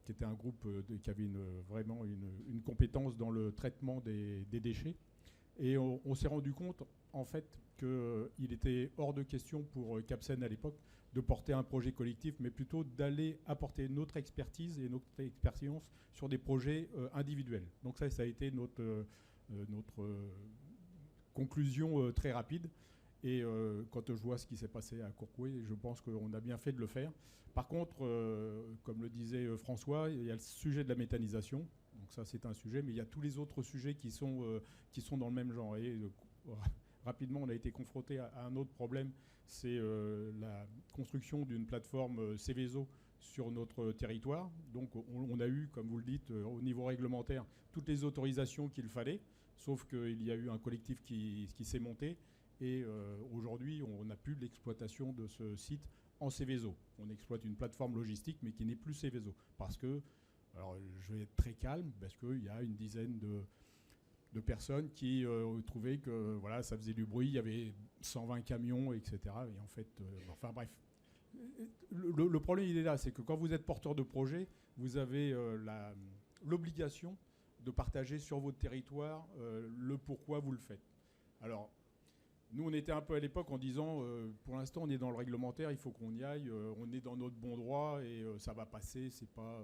qui était un groupe qui avait vraiment une compétence dans le traitement des déchets. Et on s'est rendu compte, en fait, qu'il était hors de question pour Capsen à l'époque de porter un projet collectif, mais plutôt d'aller apporter notre expertise et notre expérience sur des projets individuels. Donc ça a été notre conclusion très rapide. Et quand je vois ce qui s'est passé à Courcouët, je pense qu'on a bien fait de le faire. Par contre, comme le disait François, il y a le sujet de la méthanisation. Donc ça, c'est un sujet, mais il y a tous les autres sujets qui sont dans le même genre. Et rapidement, on a été confronté à un autre problème, c'est la construction d'une plateforme Céveso sur notre territoire. Donc on a eu, comme vous le dites, au niveau réglementaire, toutes les autorisations qu'il fallait, sauf qu'il y a eu un collectif qui s'est monté. Et aujourd'hui, on n'a plus l'exploitation de ce site en Céveso. On exploite une plateforme logistique, mais qui n'est plus Céveso. Parce que, alors je vais être très calme, parce qu'il y a une dizaine de personnes qui trouvaient que voilà, ça faisait du bruit, il y avait 120 camions, etc. Et en fait, enfin bref. Le problème, il est là, c'est que quand vous êtes porteur de projet, vous avez l'obligation de partager sur votre territoire le pourquoi vous le faites. Alors, nous, on était un peu à l'époque en disant, pour l'instant, on est dans le réglementaire, il faut qu'on y aille, on est dans notre bon droit et ça va passer, c'est pas...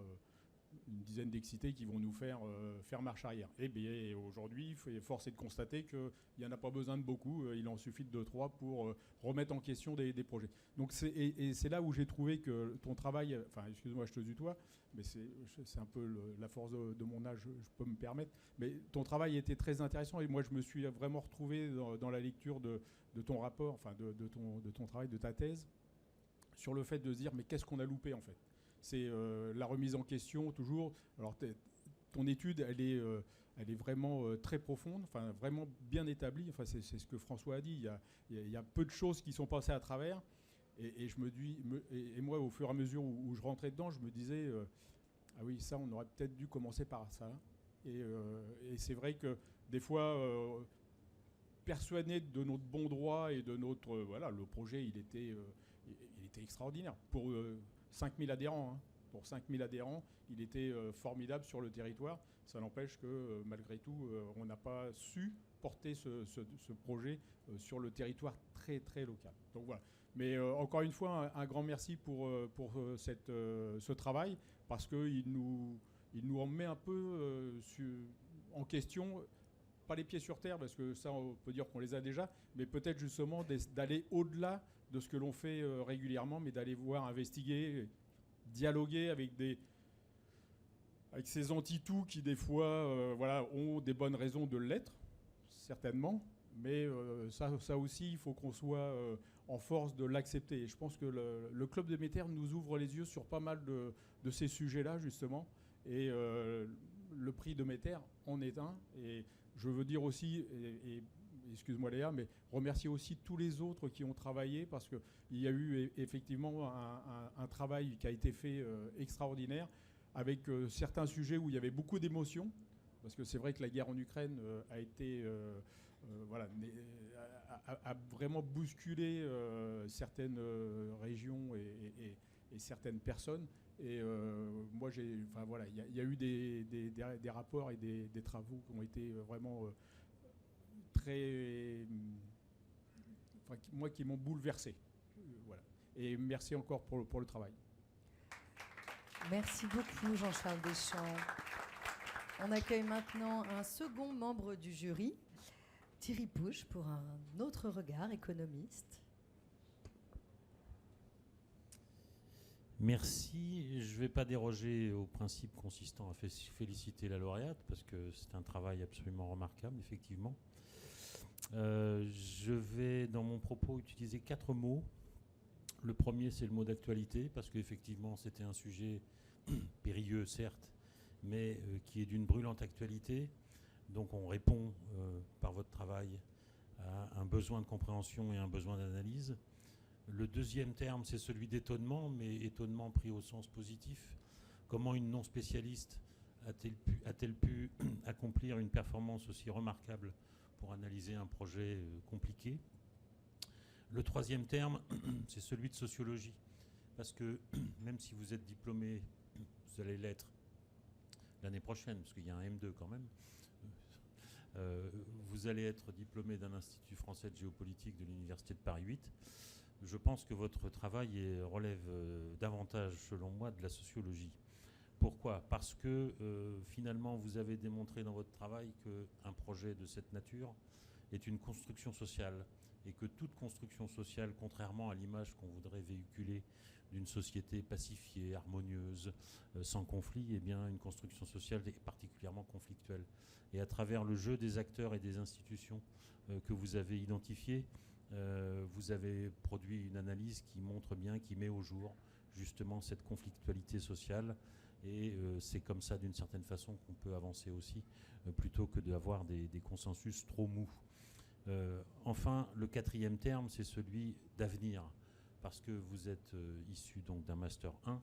une dizaine d'excités qui vont nous faire faire marche arrière. Et bien aujourd'hui, force est de constater qu'il n'y en a pas besoin de beaucoup, il en suffit de 2-3 pour remettre en question des projets. Donc c'est là où j'ai trouvé que ton travail, enfin excuse-moi je te tutoie, mais c'est un peu la force de mon âge, je peux me permettre, mais ton travail était très intéressant et moi je me suis vraiment retrouvé dans la lecture de ton rapport, enfin de ton travail, de ta thèse, sur le fait de se dire mais qu'est-ce qu'on a loupé en fait. C'est la remise en question toujours. Alors ton étude, elle est vraiment très profonde, enfin vraiment bien établie. Enfin c'est ce que François a dit. Il y a peu de choses qui sont passées à travers. Et je me dis, et moi au fur et à mesure où je rentrais dedans, je me disais ah oui ça on aurait peut-être dû commencer par ça. Et c'est vrai que des fois persuadé de notre bon droit et de notre voilà le projet il était extraordinaire pour 5000 adhérents. Hein. Pour 5000 adhérents, il était formidable sur le territoire. Ça n'empêche que, malgré tout, on n'a pas su porter ce projet sur le territoire très, très local. Donc voilà. Mais encore une fois, un grand merci pour ce travail, parce qu'il nous en met un peu en question, pas les pieds sur terre, parce que ça, on peut dire qu'on les a déjà, mais peut-être justement d'aller au-delà de ce que l'on fait régulièrement, mais d'aller voir, investiguer, dialoguer avec ces anti-tout qui des fois voilà, ont des bonnes raisons de l'être, certainement, mais ça aussi, il faut qu'on soit en force de l'accepter. Et je pense que le Club des Métairies nous ouvre les yeux sur pas mal de ces sujets-là, justement, et le prix de Métairies en est un. Et je veux dire aussi, et excuse-moi Léa, mais remercier aussi tous les autres qui ont travaillé, parce qu'il y a eu effectivement un travail qui a été fait extraordinaire, avec certains sujets où il y avait beaucoup d'émotions, parce que c'est vrai que la guerre en Ukraine a été voilà, a vraiment bousculé certaines régions et certaines personnes. Et moi, enfin voilà, il y a eu des rapports et des travaux qui ont été vraiment très, enfin, moi qui m'ont bouleversé. Voilà. Et merci encore pour le travail. Merci beaucoup Jean-Charles Deschamps. On accueille maintenant un second membre du jury, Thierry Pouche, pour un autre regard, économiste. Merci. Je ne vais pas déroger au principe consistant à féliciter la lauréate, parce que c'est un travail absolument remarquable, effectivement. Je vais, dans mon propos, utiliser 4 mots. Le premier, c'est le mot d'actualité, parce qu'effectivement, c'était un sujet périlleux, certes, mais qui est d'une brûlante actualité. Donc on répond, par votre travail, à un besoin de compréhension et un besoin d'analyse. Le deuxième terme, c'est celui d'étonnement, mais étonnement pris au sens positif. Comment une non-spécialiste a-t-elle pu accomplir une performance aussi remarquable pour analyser un projet compliqué? Le troisième terme, c'est celui de sociologie. Parce que même si vous êtes diplômé, vous allez l'être l'année prochaine, parce qu'il y a un M2 quand même, vous allez être diplômé d'un institut français de géopolitique de l'Université de Paris 8. Je pense que votre travail relève davantage, selon moi, de la sociologie. Pourquoi? Parce que finalement, vous avez démontré dans votre travail qu'un projet de cette nature est une construction sociale, et que toute construction sociale, contrairement à l'image qu'on voudrait véhiculer d'une société pacifiée, harmonieuse, sans conflit, eh bien, une construction sociale est particulièrement conflictuelle. Et à travers le jeu des acteurs et des institutions que vous avez identifiés, vous avez produit une analyse qui montre bien, qui met au jour justement cette conflictualité sociale. Et c'est comme ça, d'une certaine façon, qu'on peut avancer aussi, plutôt que d'avoir des consensus trop mous. Enfin, le quatrième terme, c'est celui d'avenir, parce que vous êtes issu donc d'un Master 1,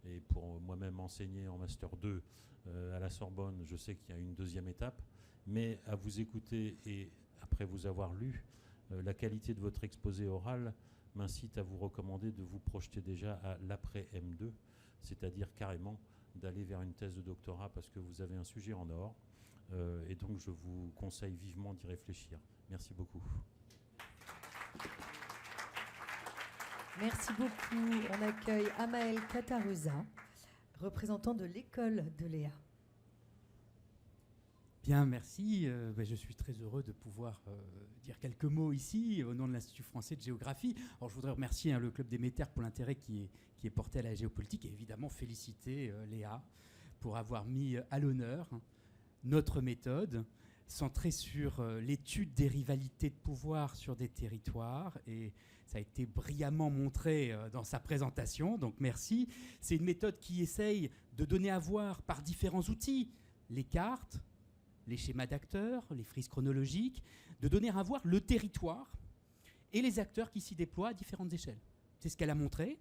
et pour moi-même enseigner en Master 2 à la Sorbonne, je sais qu'il y a une deuxième étape, mais à vous écouter et après vous avoir lu, la qualité de votre exposé oral m'incite à vous recommander de vous projeter déjà à l'après M2, c'est-à-dire carrément d'aller vers une thèse de doctorat, parce que vous avez un sujet en or, et donc je vous conseille vivement d'y réfléchir. Merci beaucoup. Merci beaucoup. On accueille Amael Kataruza représentant de l'école de Léa. Bien, merci. Je suis très heureux de pouvoir dire quelques mots ici au nom de l'Institut français de géographie. Alors, je voudrais remercier le Club Déméter pour l'intérêt qui est porté à la géopolitique et évidemment féliciter Léa pour avoir mis à l'honneur notre méthode centrée sur l'étude des rivalités de pouvoir sur des territoires. Et ça a été brillamment montré dans sa présentation, donc merci. C'est une méthode qui essaye de donner à voir par différents outils, les cartes, les schémas d'acteurs, les frises chronologiques, de donner à voir le territoire et les acteurs qui s'y déploient à différentes échelles. C'est ce qu'elle a montré,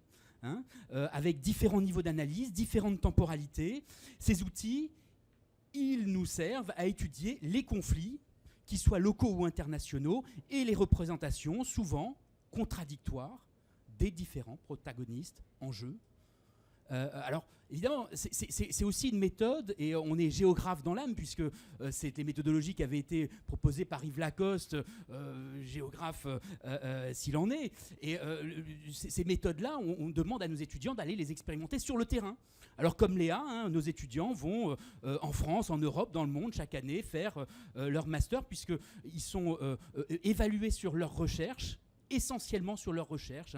avec différents niveaux d'analyse, différentes temporalités. Ces outils, ils nous servent à étudier les conflits, qu'ils soient locaux ou internationaux, et les représentations, souvent contradictoires, des différents protagonistes en jeu. Alors, évidemment, c'est aussi une méthode, et on est géographe dans l'âme, puisque c'est les méthodologies qui avaient été proposées par Yves Lacoste, géographe s'il en est. Et ces méthodes-là, on demande à nos étudiants d'aller les expérimenter sur le terrain. Alors, comme Léa, nos étudiants vont en France, en Europe, dans le monde, chaque année, faire leur master, puisqu'ils sont évalués sur leur recherche, essentiellement sur leur recherche.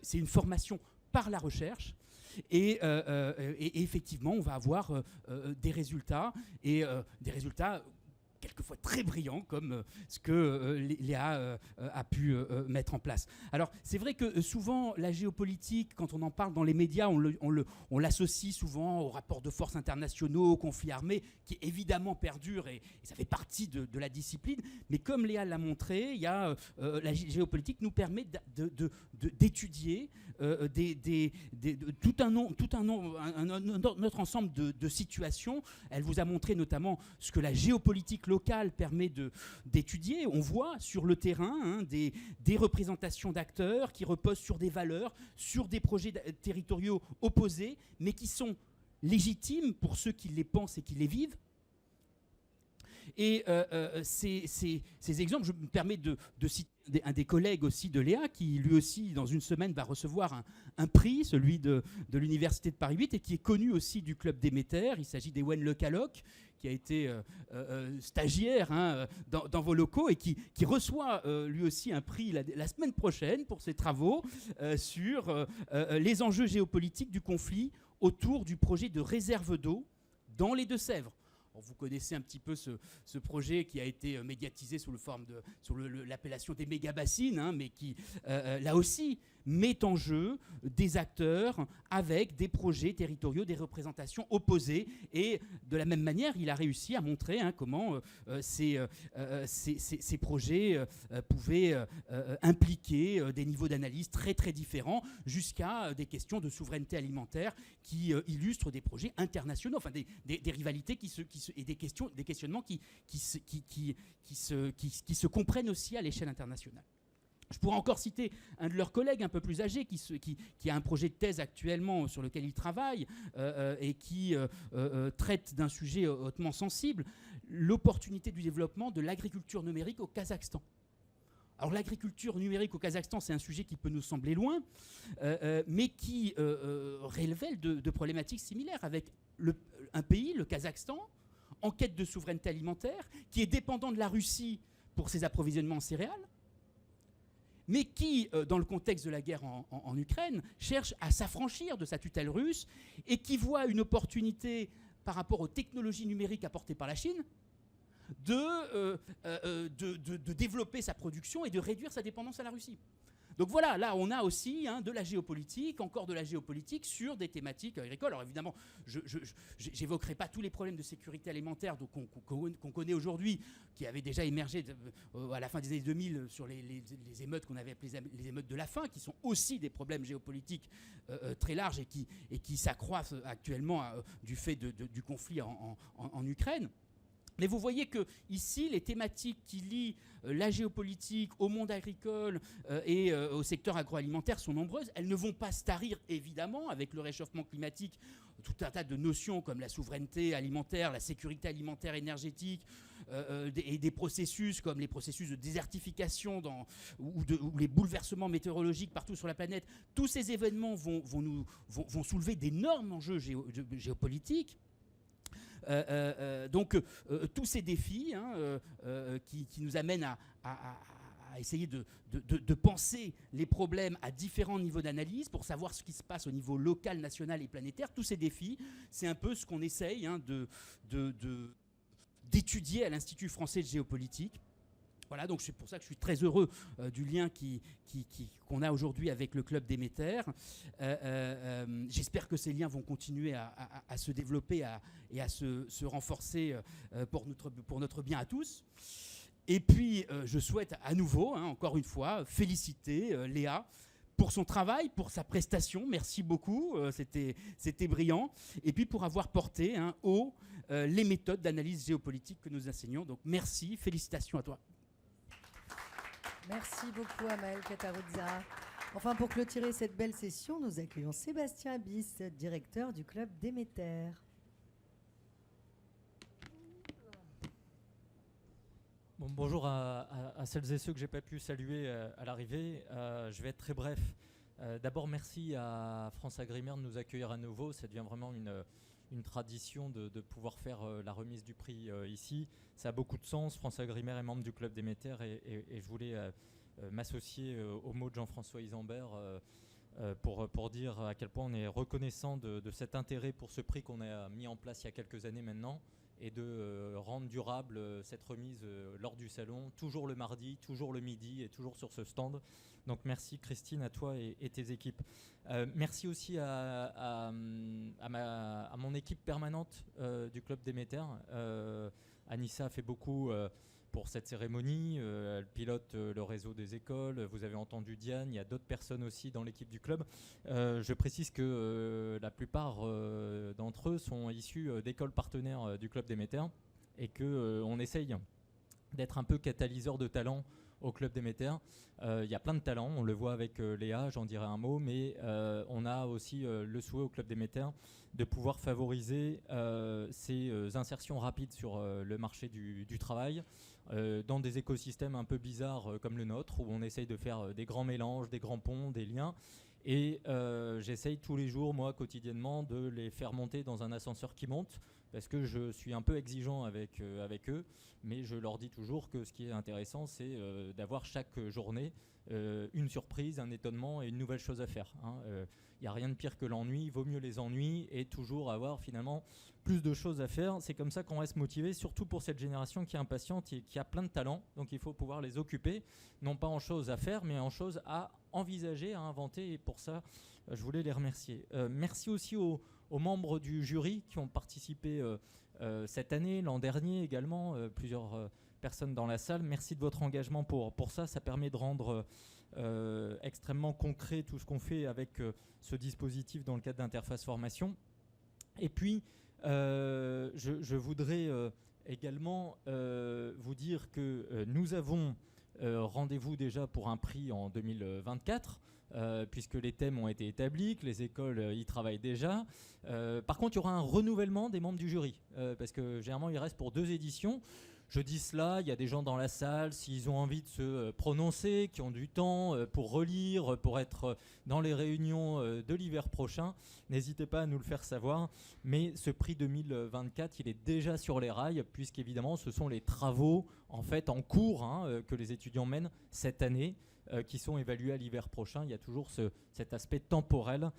C'est une formation par la recherche. Et effectivement, on va avoir des résultats, et des résultats quelquefois très brillants, comme ce que Léa a pu mettre en place. Alors, c'est vrai que souvent, la géopolitique, quand on en parle dans les médias, on l'associe souvent aux rapports de force internationaux, aux conflits armés, qui évidemment perdurent, et ça fait partie de la discipline. Mais comme Léa l'a montré, la géopolitique nous permet d'étudier tout un autre ensemble de situations. Elle vous a montré notamment ce que la géopolitique locale permet d'étudier. On voit sur le terrain des représentations d'acteurs qui reposent sur des valeurs, sur des projets territoriaux opposés, mais qui sont légitimes pour ceux qui les pensent et qui les vivent. Et ces exemples, je me permets de citer un des collègues aussi de Léa, qui lui aussi, dans une semaine, va recevoir un prix, celui de l'Université de Paris 8, et qui est connu aussi du Club Déméter. Il s'agit d'Ewen Le Calloc, qui a été stagiaire dans vos locaux, et qui reçoit lui aussi un prix la semaine prochaine pour ses travaux sur les enjeux géopolitiques du conflit autour du projet de réserve d'eau dans les Deux-Sèvres. Vous connaissez un petit peu ce projet qui a été médiatisé sous l'appellation des méga-bassines, mais qui, là aussi, met en jeu des acteurs avec des projets territoriaux, des représentations opposées. Et de la même manière, il a réussi à montrer comment ces projets pouvaient impliquer des niveaux d'analyse très très différents, jusqu'à des questions de souveraineté alimentaire qui illustrent des projets internationaux, enfin des rivalités et des questionnements qui se comprennent aussi à l'échelle internationale. Je pourrais encore citer un de leurs collègues un peu plus âgé qui a un projet de thèse actuellement sur lequel il travaille et qui traite d'un sujet hautement sensible, l'opportunité du développement de l'agriculture numérique au Kazakhstan. Alors l'agriculture numérique au Kazakhstan, c'est un sujet qui peut nous sembler loin, mais qui révèle de problématiques similaires avec un pays, le Kazakhstan, en quête de souveraineté alimentaire, qui est dépendant de la Russie pour ses approvisionnements en céréales, mais qui, dans le contexte de la guerre en Ukraine, cherche à s'affranchir de sa tutelle russe, et qui voit une opportunité par rapport aux technologies numériques apportées par la Chine de développer sa production et de réduire sa dépendance à la Russie. Donc voilà, là on a aussi de la géopolitique, encore de la géopolitique sur des thématiques agricoles. Alors évidemment, je n'évoquerai pas tous les problèmes de sécurité alimentaire qu'on connaît aujourd'hui, qui avaient déjà émergé à la fin des années 2000 sur les émeutes qu'on avait appelées les émeutes de la faim, qui sont aussi des problèmes géopolitiques très larges et qui s'accroissent actuellement du fait du conflit en Ukraine. Mais vous voyez que ici, les thématiques qui lient la géopolitique au monde agricole et au secteur agroalimentaire sont nombreuses. Elles ne vont pas se tarir, évidemment, avec le réchauffement climatique, tout un tas de notions comme la souveraineté alimentaire, la sécurité alimentaire énergétique, et des processus comme les processus de désertification ou les bouleversements météorologiques partout sur la planète. Tous ces événements vont soulever d'énormes enjeux géopolitiques. Donc tous ces défis qui nous amènent à essayer de penser les problèmes à différents niveaux d'analyse pour savoir ce qui se passe au niveau local, national et planétaire. Tous ces défis, c'est un peu ce qu'on essaye d'étudier à l'Institut français de géopolitique. Voilà, donc c'est pour ça que je suis très heureux du lien qu'on a aujourd'hui avec le Club Déméter. J'espère que ces liens vont continuer à se développer et à se renforcer pour notre bien à tous. Et puis, je souhaite à nouveau, encore une fois, féliciter Léa pour son travail, pour sa prestation. Merci beaucoup, c'était brillant. Et puis pour avoir porté haut les méthodes d'analyse géopolitique que nous enseignons. Donc merci, félicitations à toi. Merci beaucoup à Maëlle Cataruzza. Enfin, pour clôturer cette belle session, nous accueillons Sébastien Abyss, directeur du Club Déméter. Bon, bonjour à celles et ceux que je n'ai pas pu saluer à l'arrivée. Je vais être très bref. D'abord, merci à France Agrimaire de nous accueillir à nouveau. Ça devient vraiment une tradition de pouvoir faire la remise du prix ici. Ça a beaucoup de sens. France Agrimaire est membre du Club Déméter et je voulais m'associer aux mots de Jean-François Isambert pour dire à quel point on est reconnaissant de cet intérêt pour ce prix qu'on a mis en place il y a quelques années maintenant et de rendre durable cette remise lors du salon, toujours le mardi, toujours le midi et toujours sur ce stand. Donc merci Christine, à toi et tes équipes. Merci aussi à mon équipe permanente du Club Déméter. Anissa a fait beaucoup pour cette cérémonie. Elle pilote le réseau des écoles. Vous avez entendu Diane, il y a d'autres personnes aussi dans l'équipe du club. Je précise que la plupart d'entre eux sont issus d'écoles partenaires du Club Déméter et qu'on essaye d'être un peu catalyseur de talent au Club Déméter. Il y a plein de talents, on le voit avec Léa, j'en dirai un mot, mais on a aussi le souhait au Club Déméter de pouvoir favoriser ces insertions rapides sur le marché du travail dans des écosystèmes un peu bizarres comme le nôtre, où on essaye de faire des grands mélanges, des grands ponts, des liens. Et j'essaye tous les jours, moi, quotidiennement, de les faire monter dans un ascenseur qui monte, parce que je suis un peu exigeant avec eux, mais je leur dis toujours que ce qui est intéressant, c'est d'avoir chaque journée une surprise, un étonnement et une nouvelle chose à faire. Il n'y a rien de pire que l'ennui, il vaut mieux les ennuis et toujours avoir finalement plus de choses à faire. C'est comme ça qu'on reste motivé, surtout pour cette génération qui est impatiente et qui a plein de talents, donc il faut pouvoir les occuper, non pas en choses à faire, mais en choses à envisager, à inventer, et pour ça, je voulais les remercier. Merci aussi aux membres du jury qui ont participé cette année, l'an dernier également, plusieurs personnes dans la salle. Merci de votre engagement pour ça. Ça permet de rendre extrêmement concret tout ce qu'on fait avec ce dispositif dans le cadre d'Interface Formation. Et puis, je voudrais également vous dire que nous avons rendez-vous déjà pour un prix en 2024. Puisque les thèmes ont été établis, que les écoles y travaillent déjà. Par contre, il y aura un renouvellement des membres du jury, parce que généralement, il reste pour 2 éditions. Je dis cela, il y a des gens dans la salle, s'ils ont envie de se prononcer, qui ont du temps pour relire, pour être dans les réunions de l'hiver prochain, n'hésitez pas à nous le faire savoir. Mais ce prix 2024, il est déjà sur les rails, puisqu'évidemment, ce sont les travaux en cours que les étudiants mènent cette année, qui sont évalués à l'hiver prochain. Il y a toujours cet aspect temporel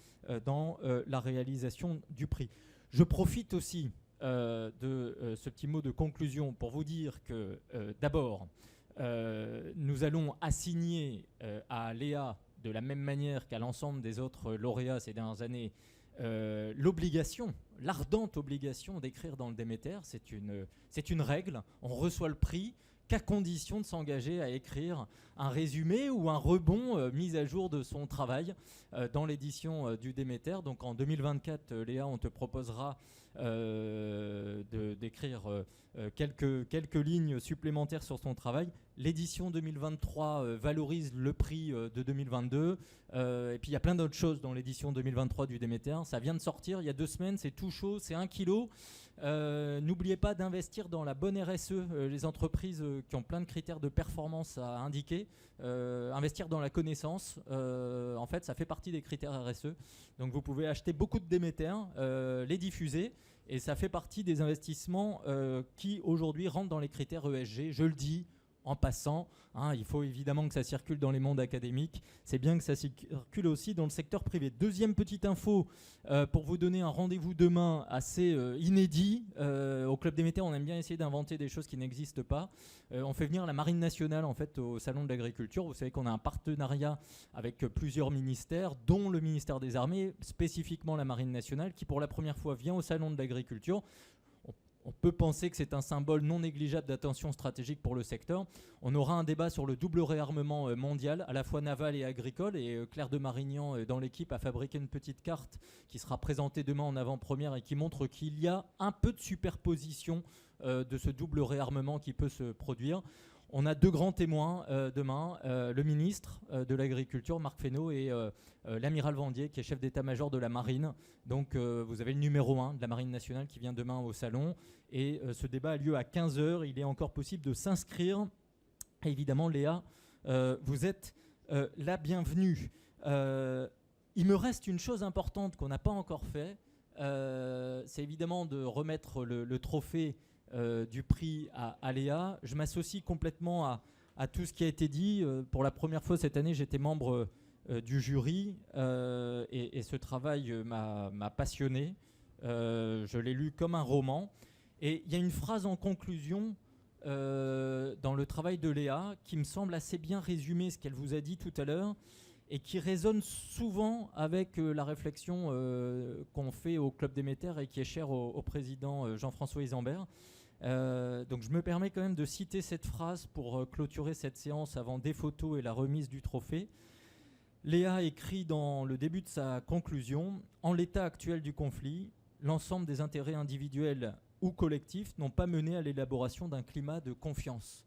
dans la réalisation du prix. Je profite aussi de ce petit mot de conclusion pour vous dire que d'abord, nous allons assigner à Léa, de la même manière qu'à l'ensemble des autres lauréats ces dernières années, l'ardente obligation d'écrire dans le Déméter. C'est une règle. On reçoit le prix qu'à condition de s'engager à écrire un résumé ou un rebond mis à jour de son travail dans l'édition du Déméter. Donc en 2024, Léa, on te proposera d'écrire quelques lignes supplémentaires sur ton travail. L'édition 2023 valorise le prix de 2022. Et puis il y a plein d'autres choses dans l'édition 2023 du Déméter. Ça vient de sortir il y a 2 semaines, c'est tout chaud, c'est 1 kilo. N'oubliez pas d'investir dans la bonne RSE, les entreprises qui ont plein de critères de performance à indiquer. Investir dans la connaissance, en fait, ça fait partie des critères RSE. Donc vous pouvez acheter beaucoup de Déméter, les diffuser, et ça fait partie des investissements qui aujourd'hui rentrent dans les critères ESG. Je le dis en passant, hein, il faut évidemment que ça circule dans les mondes académiques. C'est bien que ça circule aussi dans le secteur privé. Deuxième petite info, pour vous donner un rendez-vous demain assez inédit. Au Club Déméter, on aime bien essayer d'inventer des choses qui n'existent pas. On fait venir la Marine nationale en fait, au Salon de l'Agriculture. Vous savez qu'on a un partenariat avec plusieurs ministères, dont le ministère des Armées, spécifiquement la Marine nationale, qui pour la première fois vient au Salon de l'Agriculture. On peut penser que c'est un symbole non négligeable d'attention stratégique pour le secteur. On aura un débat sur le double réarmement mondial, à la fois naval et agricole. Et Claire de Marignan, dans l'équipe, a fabriqué une petite carte qui sera présentée demain en avant-première et qui montre qu'il y a un peu de superposition de ce double réarmement qui peut se produire. On a 2 grands témoins demain, le ministre de l'Agriculture, Marc Fesneau, et l'amiral Vendier, qui est chef d'état-major de la Marine. Donc vous avez le numéro 1 de la Marine nationale qui vient demain au salon. Et ce débat a lieu à 15h. Il est encore possible de s'inscrire. Et évidemment, Léa, vous êtes la bienvenue. Il me reste une chose importante qu'on n'a pas encore fait. C'est évidemment de remettre le trophée du prix à Léa. Je m'associe complètement à tout ce qui a été dit. Pour la première fois cette année, j'étais membre du jury et ce travail m'a passionné. Je l'ai lu comme un roman. Et il y a une phrase en conclusion dans le travail de Léa qui me semble assez bien résumer ce qu'elle vous a dit tout à l'heure et qui résonne souvent avec la réflexion qu'on fait au Club Déméter et qui est chère au président Jean-François Isambert. Donc je me permets quand même de citer cette phrase pour clôturer cette séance avant des photos et la remise du trophée. Léa écrit dans le début de sa conclusion « En l'état actuel du conflit, l'ensemble des intérêts individuels ou collectifs n'ont pas mené à l'élaboration d'un climat de confiance. »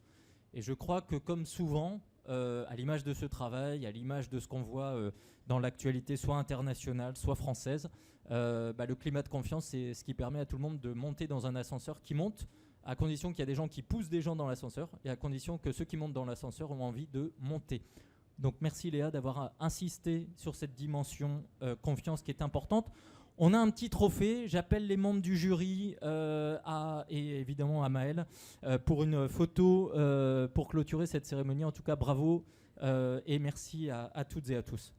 Et je crois que comme souvent, à l'image de ce travail, à l'image de ce qu'on voit dans l'actualité soit internationale, soit française, le climat de confiance, c'est ce qui permet à tout le monde de monter dans un ascenseur qui monte, à condition qu'il y a des gens qui poussent des gens dans l'ascenseur et à condition que ceux qui montent dans l'ascenseur ont envie de monter. Donc merci Léa d'avoir insisté sur cette dimension confiance qui est importante. On a un petit trophée, j'appelle les membres du jury et évidemment à Maëlle pour une photo pour clôturer cette cérémonie. En tout cas bravo et merci à toutes et à tous.